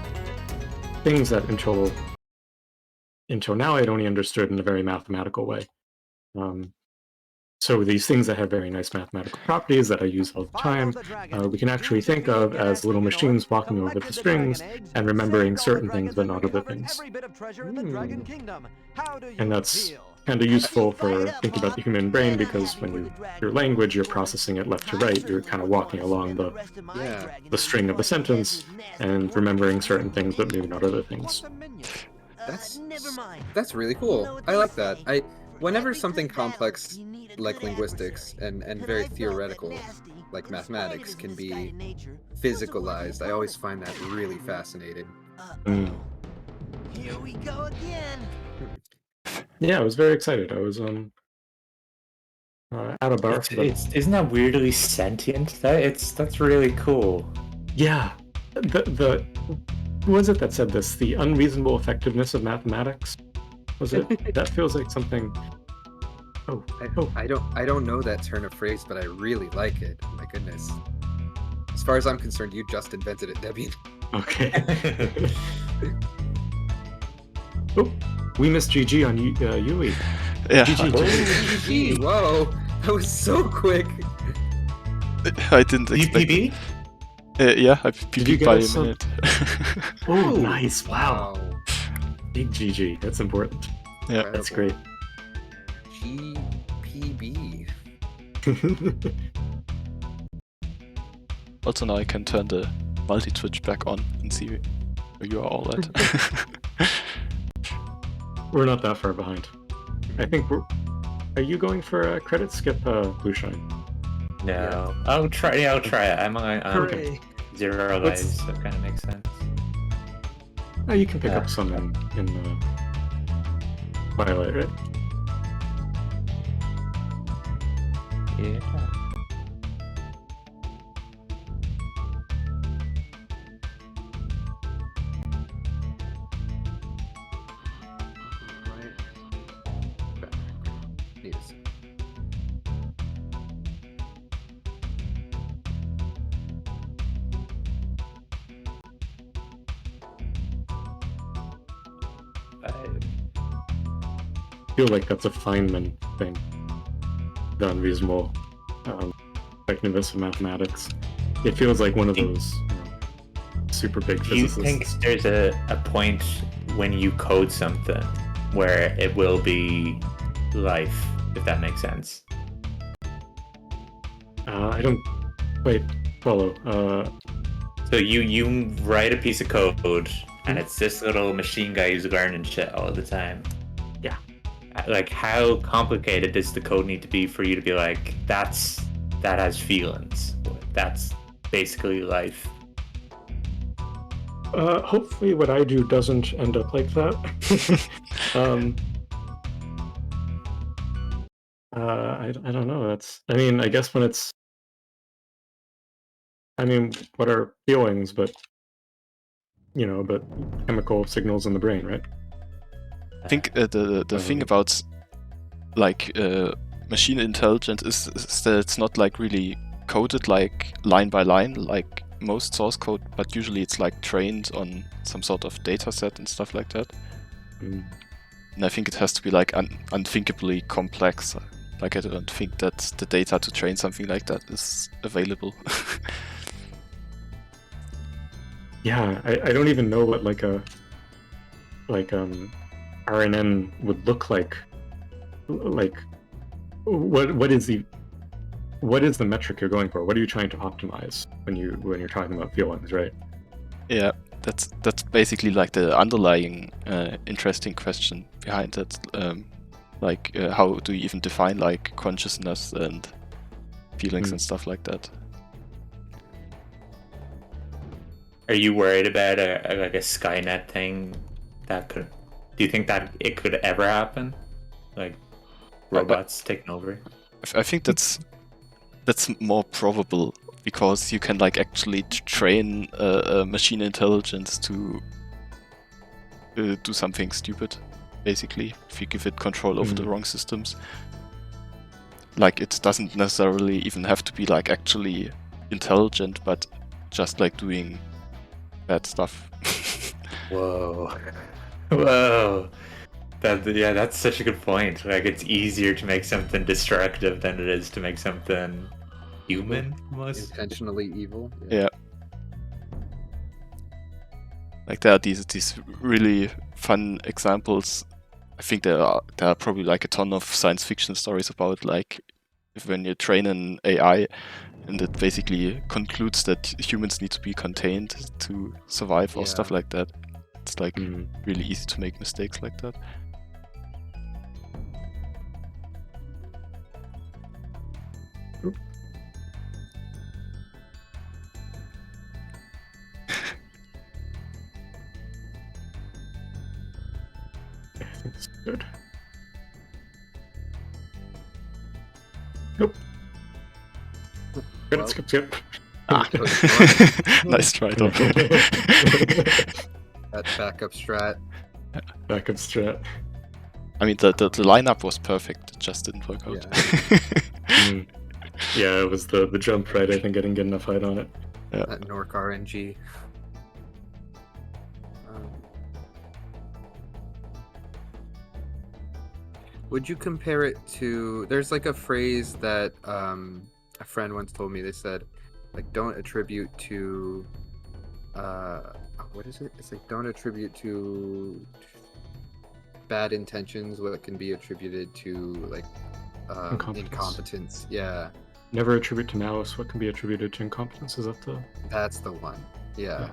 things that until now I'd only understood in a very mathematical way. So these things that have very nice mathematical properties that I use all the time, we can actually think of as little machines walking over the strings and remembering certain things but not other things. And that's kind of useful for thinking about the human brain because when your language, you're processing it left to right, you're kind of walking along the string of the sentence and remembering certain things, but maybe not other things. That's really cool. I like that. Whenever something complex like linguistics and very theoretical like mathematics can be physicalized, I always find that really fascinating. Here we go again. Yeah, I was very excited. I was out of bar. Isn't that weirdly sentient? That's really cool. Yeah, the who was it that said this? The unreasonable effectiveness of mathematics. Was it? That feels like something. I don't know that turn of phrase, but I really like it. My goodness. As far as I'm concerned, you just invented it, Debian. Okay. Oh, we missed GG on Yui. Yeah. GG. Whoa, that was so quick. I didn't expect it. Yeah, I PP'd by a minute. Oh, nice. Wow. Big GG. That's important. Yeah. That's great. GPB. Also now I can turn the multi-twitch back on and see where you are all at. We're not that far behind. I think we're... Are you going for a credit skip, blooshine? No. Yeah. I'll try it. I'm on 0 lives, so it kind of makes sense. Oh, you can pick up some in the Twilight, right? Yeah. Need a second. I feel like that's a Feynman thing. The unreasonable effectiveness of mathematics. It feels like one of those super big Do you physicists. think there's a point when you code something where it will be life, if that makes sense? I don't quite follow. So you write a piece of code, and it's this little machine guy who's learning shit all the time. Yeah. Like, how complicated does the code need to be for you to be like, that has feelings? That's basically life. Hopefully what I do doesn't end up like that. I don't know. I mean, I guess when it's... I mean, what are feelings but chemical signals in the brain, right? I think the thing about like machine intelligence is that it's not like really coded like line by line like most source code, but usually it's like trained on some sort of data set and stuff like that. And I think it has to be like unthinkably complex. Like I don't think that the data to train something like that is available. Yeah, I don't even know what RNN would look like. Like, what is the metric you're going for? What are you trying to optimize when you're talking about feelings, right? Yeah, that's basically like the underlying interesting question behind it. How do you even define like consciousness and feelings and stuff like that? Are you worried about a Skynet thing that could? Do you think that it could ever happen? Like robots taking over? I think that's more probable because you can like actually train a machine intelligence to do something stupid, basically, if you give it control over the wrong systems. Like it doesn't necessarily even have to be like actually intelligent, but just like doing bad stuff. Whoa. That's such a good point. Like, it's easier to make something destructive than it is to make something human, almost. Intentionally evil. Yeah. Like there are these really fun examples I think there are probably like a ton of science fiction stories about like if when you train an AI and it basically concludes that humans need to be contained to survive or stuff Yeah. like that. It's like really easy to make mistakes like that. I think this is good. Nope. Well, Skip. Ah. Nice try, though. that backup strat. Backup strat. I mean, the lineup was perfect. It just didn't work out. Yeah, it was the jump right. I think I didn't get enough height on it. Yeah. That Norc RNG. Would you compare it to? There's like a phrase that a friend once told me. They said, like, don't attribute to. What is it? It's like don't attribute to bad intentions what can be attributed to like incompetence. Yeah. Never attribute to malice what can be attributed to incompetence. Is that the? That's the one. Yeah.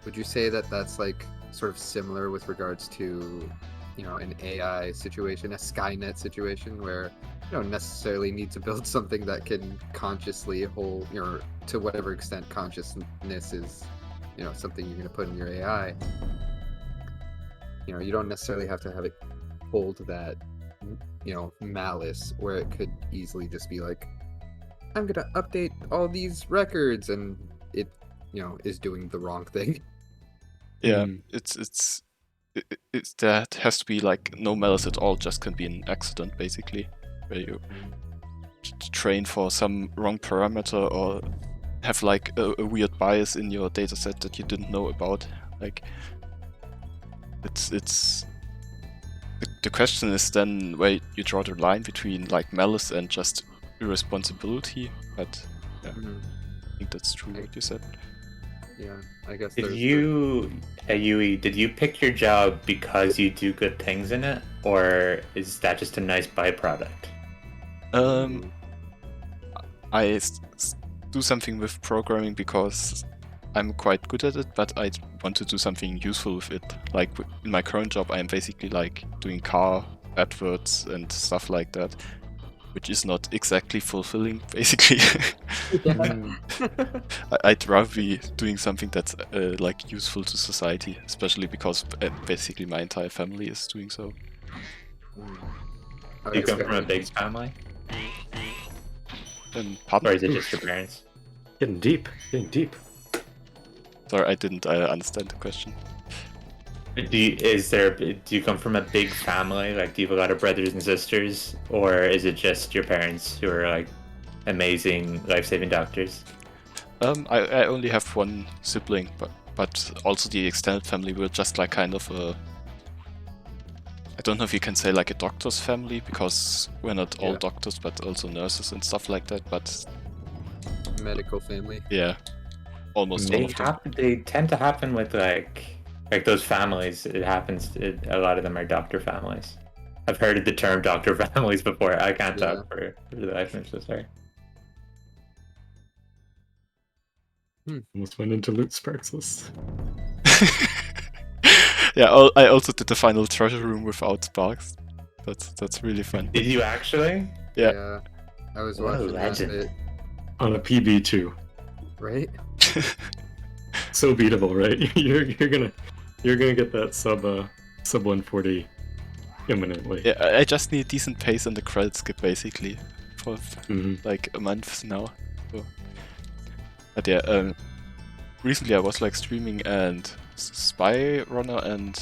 Would you say that that's like sort of similar with regards to, you know, an AI situation, a Skynet situation, where you don't necessarily need to build something that can consciously hold, you know, to whatever extent consciousness is, you know, something you're going to put in your AI. You know, you don't necessarily have to have it hold that, you know, malice, where it could easily just be like, I'm going to update all these records, and it, you know, is doing the wrong thing. Yeah, it's that has to be like no malice at all, just can be an accident basically, where you train for some wrong parameter or have like a weird bias in your dataset that you didn't know about. Like it's the question is then where you draw the line between like malice and just irresponsibility, but yeah, I think that's true what you said. Yeah, I guess. Did you, Yui, did you pick your job because you do good things in it, or is that just a nice byproduct? I do something with programming because I'm quite good at it, but I want to do something useful with it. Like in my current job, I'm basically like doing car adverts and stuff like that, which is not exactly fulfilling, basically. I'd rather be doing something that's like useful to society, especially because basically my entire family is doing so. Do you come from a big family? Pardon? Or is it just your parents? Getting deep. Sorry, I didn't understand the question. Do you come from a big family? Like, do you have a lot of brothers and sisters, or is it just your parents who are like amazing life-saving doctors? I only have one sibling, but also the extended family were just like kind of a. I don't know if you can say like a doctor's family, because we're not all doctors, but also nurses and stuff like that. But medical family. Yeah, almost all of them. They tend to happen with like those families. It happens. A lot of them are doctor families. I've heard of the term doctor families before. I can't talk for the life of me, so sorry. Almost went into Loot Sparks list. Yeah, I also did the final treasure room without sparks. That's really fun. Did you actually? Yeah. I was watching that bit. On a PB2. Right? So beatable, right? You're gonna get that sub 140 imminently. Yeah, I just need decent pace and the credit skip basically for like a month now. So. But yeah, recently I was like streaming, and Spyronner and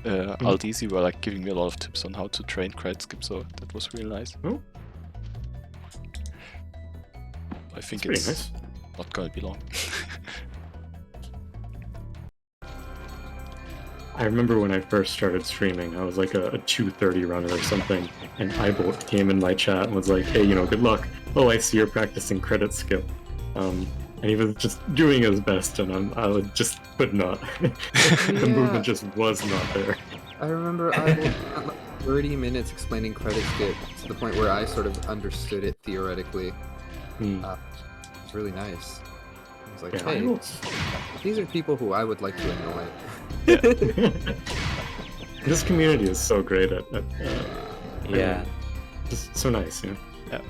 aldeezy were like giving me a lot of tips on how to train credit skip, so that was really nice. Oh. I think That's it's nice. not gonna be long. I remember when I first started streaming, I was like a 230 runner or something, and Ibolt came in my chat and was like, hey, you know, good luck. Oh, I see you're practicing credit skip. And he was just doing his best, and I just could not. The movement just was not there. I remember I spent like 30 minutes explaining credit skip to the point where I sort of understood it theoretically. It's really nice. I was like, Yeah, hey, these are people who I would like to annoy. This community is so great at Yeah. just so nice, you know. Yeah.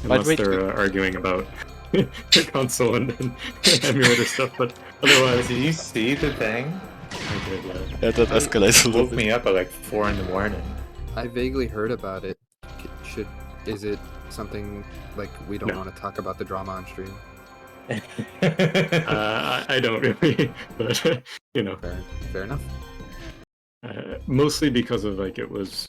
Unless wait, they're arguing about the console and emulator stuff, but otherwise, Did you see the thing? I did, yeah. Yeah, that escalates a little Woke bit. me up at like 4 in the morning. I vaguely heard about it. Is it something like we don't No. want to talk about the drama on stream? I don't really, but you know, Fair enough. mostly because of like it was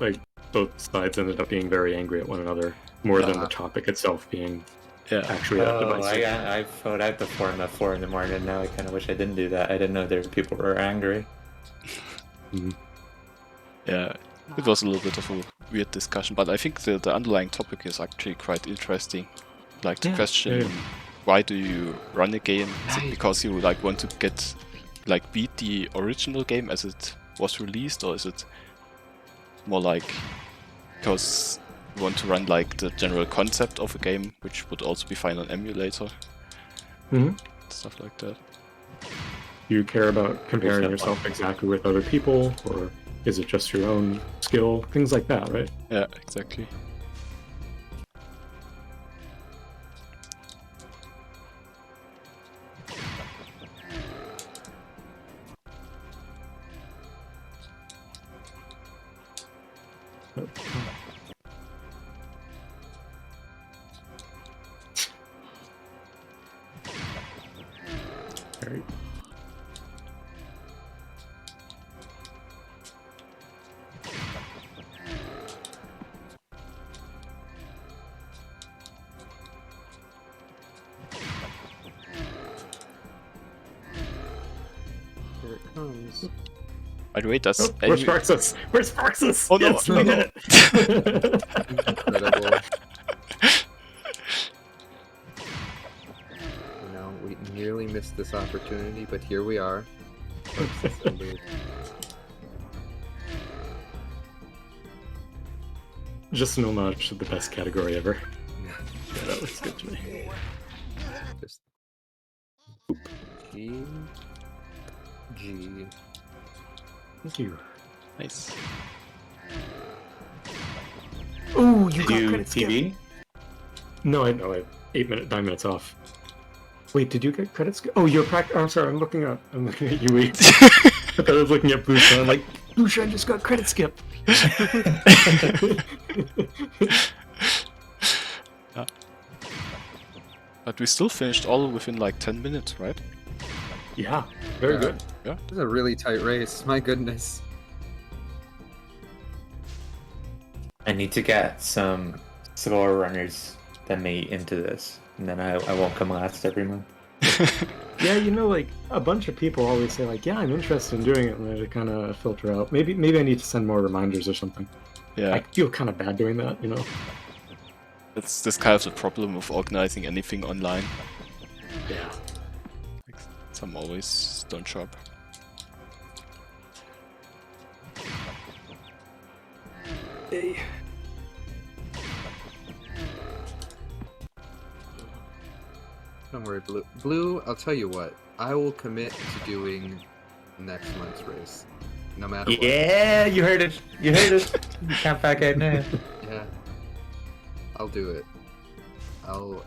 like both sides ended up being very angry at one another more than the topic itself being actually divisive. I phoned out before at 4 in the morning. Now I kind of wish I didn't do that. I didn't know there were people who were angry. Yeah, it was a little bit of a weird discussion, but I think the underlying topic is actually quite interesting. Like the question, why do you run a game? Is it because you like want to get like beat the original game as it was released, or is it more like because you want to run like the general concept of a game, which would also be fine on emulator? Stuff like that. Do you care about comparing yourself exactly with other people, or is it just your own skill? Things like that, right? Yeah, exactly. Right. Here it comes. By the way, does Where's Sparxus? Where's Sparxus? Oh no! Yes, No, we no. did it. Incredible. You know, we nearly missed this opportunity, but here we are. Just an homage to the best category ever. Yeah, that looks good to me. Just G. Thank you. Nice. Oh, you Did got you credit skip. TV? No, I know. I have 9 minutes off. Wait, did you get credit skip? Oh, you're oh, I'm sorry. I'm looking at you. Wait. I thought I was looking at blooshine. I'm like, blooshine just got credit skip. But we still finished all within like 10 minutes, right? Yeah, very good. This is a really tight race. My goodness. I need to get some slower runners than me into this, and then I won't come last every month. Yeah, you know, like a bunch of people always say, like, "Yeah, I'm interested in doing it," and I kind of filter out. Maybe I need to send more reminders or something. Yeah. I feel kind of bad doing that, you know. It's this kind of the problem of organizing anything online. Yeah. Like, some always don't show up. Hey. Don't worry, Blue. Blue, I'll tell you what. I will commit to doing next month's race, no matter what. Yeah, you heard it. You heard it. You can't back out now. Yeah. I'll do it. I'll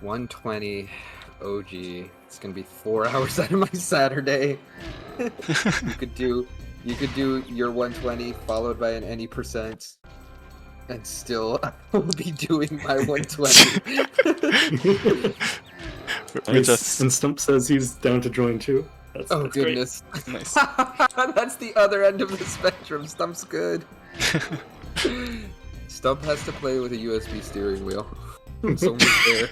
120 OG. It's gonna be 4 hours out of my Saturday. you could do your 120 followed by an any percent, and still I will be doing my 120. And Stump says he's down to join too. That's Oh great. goodness. Nice. That's the other end of the spectrum. Stump's good. Stump has to play with a USB steering wheel. So almost there.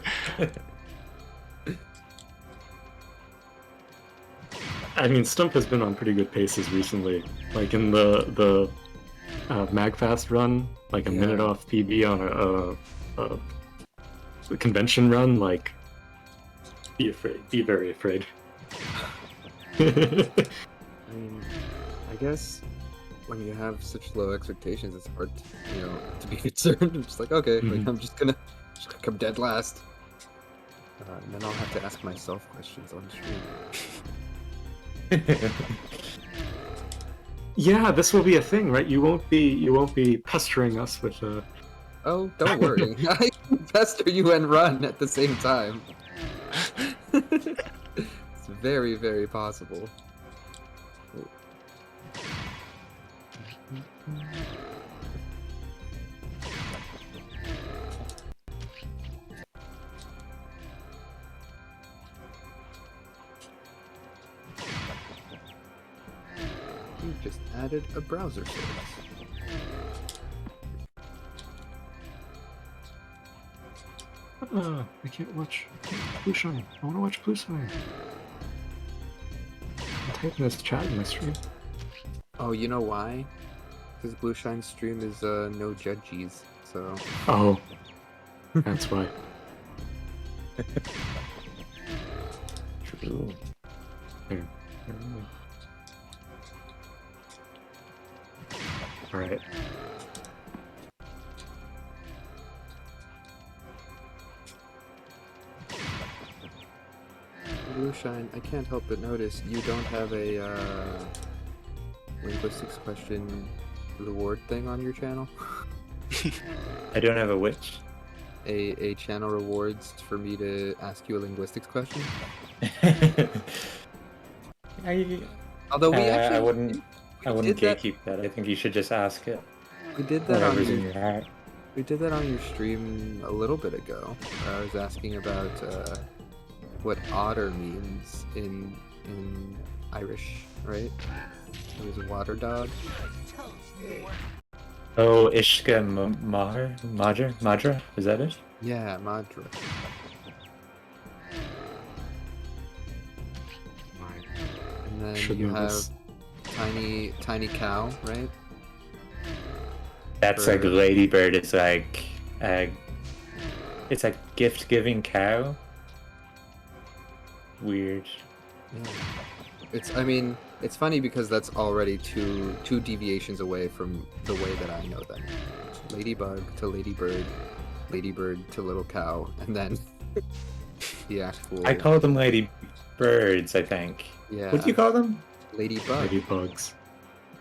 I mean, Stump has been on pretty good paces recently. Like in the Magfast run, like a minute off PB on a convention run. Like, be afraid. Be very afraid. I mean, I guess when you have such low expectations, it's hard to, to be concerned. I'm just like, okay, like, I'm just gonna come dead last. And then I'll have to ask myself questions on stream. Yeah, this will be a thing, right? You won't be pestering us with Oh, don't worry. I can pester you and run at the same time. It's very, very possible. You just added a browser source. I can't watch Blueshine. I want to watch Blueshine. I'm typing this chat in my stream. Oh, you know why? Because Blueshine's stream is no judges, so... Oh, that's why. True. Here. All right. Blueshine, I can't help but notice you don't have a linguistics question reward thing on your channel. I don't have a which. A channel rewards for me to ask you a linguistics question. Although we actually I wouldn't did that- gatekeep that. I think you should just ask it. We did that on Whatever's in your, your heart. we did that on your stream a little bit ago. Where I was asking about what otter means in Irish, right? It was a water dog. Oh, Ishka Madra? Is that it? Yeah, Madra. And then Should you know have this. tiny cow, right? That's like ladybird. It's like gift giving cow. Weird. Yeah. It's funny because that's already two deviations away from the way that I know them. Ladybug to ladybird, ladybird to little cow, and then the actual... I call them lady birds, I think. Yeah. What do you call them? Ladybug. Ladybugs.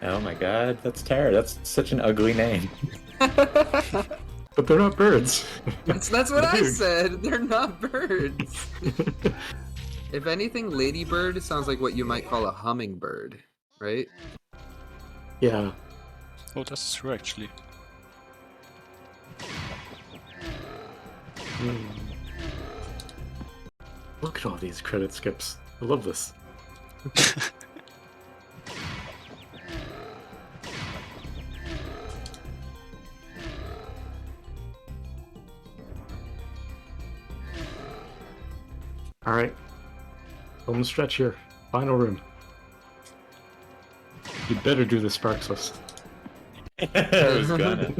Oh my god, that's terrible. That's such an ugly name. But they're not birds. that's what I Dude. said. They're not birds. If anything, ladybird sounds like what you might call a hummingbird, right? Yeah. Oh, that's true actually. Look at all these credit skips. I love this. All right. Home stretch here. Final room. You better do the Sparks list. I was gonna.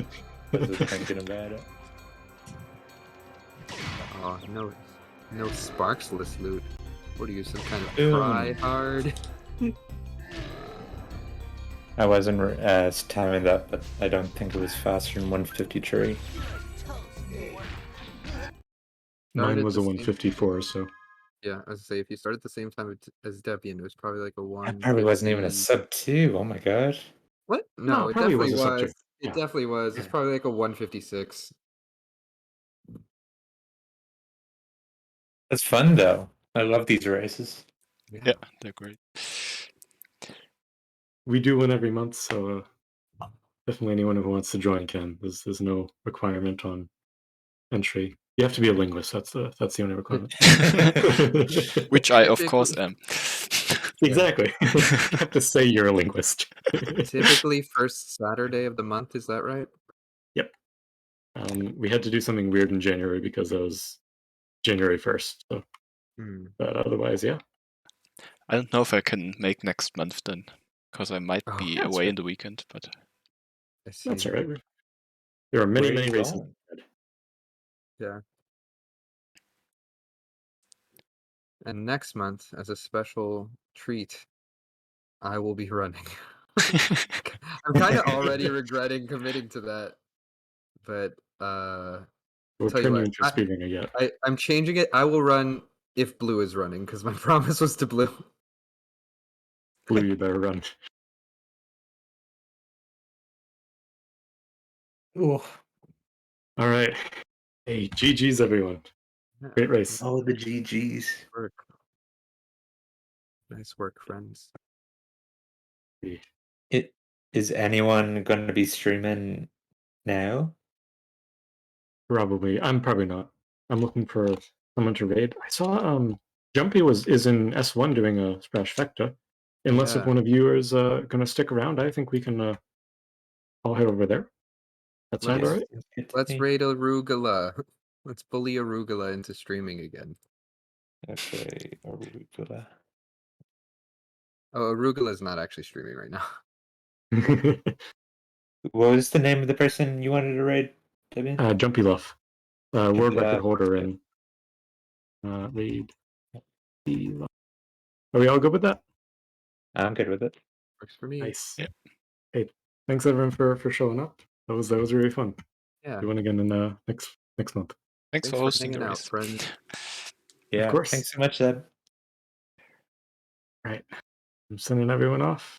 I was thinking about it. Oh, no Sparksless loot. What are you, some kind of Boom. try hard? I wasn't timing that, but I don't think it was faster than 153. Mine at was a the same- 154, so. Yeah, I was gonna say, if you started at the same time as Debian, it was probably like a one. That probably wasn't even a sub 2. Oh my god. What? No, No, it it probably definitely was a sub was. two. It Yeah. definitely was. It's Yeah. probably like a 156. That's fun though. I love these races. Yeah, they're great. We do one every month, so definitely anyone who wants to join can. There's no requirement on entry. You have to be a linguist. That's the only requirement. Which I, of course, am. Exactly. You have to say you're a linguist. Typically first Saturday of the month, is that right? Yep. We had to do something weird in January because that was January 1st. So, but otherwise, yeah. I don't know if I can make next month then, because I might Oh, be that's away right. in the weekend. But I see. That's all right. There are many, Where are many you races. going? Yeah. And next month, as a special treat, I will be running. I'm kind of already regretting committing to that, but We'll tell you turn you what, into a speedrunner yet. I'm changing it. I will run if Blue is running because my promise was to Blue. Blue, you better run. Ooh. All right. Hey, GG's everyone. Great race. Oh, the GGs. Work. Nice work, friends. Is anyone going to be streaming now? Probably. I'm probably not. I'm looking for someone to raid. I saw Jumpy is in S1 doing a Splash Vector. Unless if Yeah. one of you is gonna stick around, I think we can all head over there. That sound Let's- alright? Let's raid Arugula. Let's bully Arugula into streaming again. Okay, Arugula. Oh, Arugula's not actually streaming right now. What was the name of the person you wanted to raid, Debian? Jumpy Love. World record Love, holder okay. in raid. Are we all good with that? I'm good with it. Works for me. Nice. Yeah. Hey, thanks everyone for showing up. That was really fun. Yeah. Do one again in next month. Thanks for for hosting the hanging out, race. friends. Yeah, course. thanks so much, Deb. Right. I'm sending everyone off.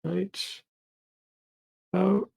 Right. Out.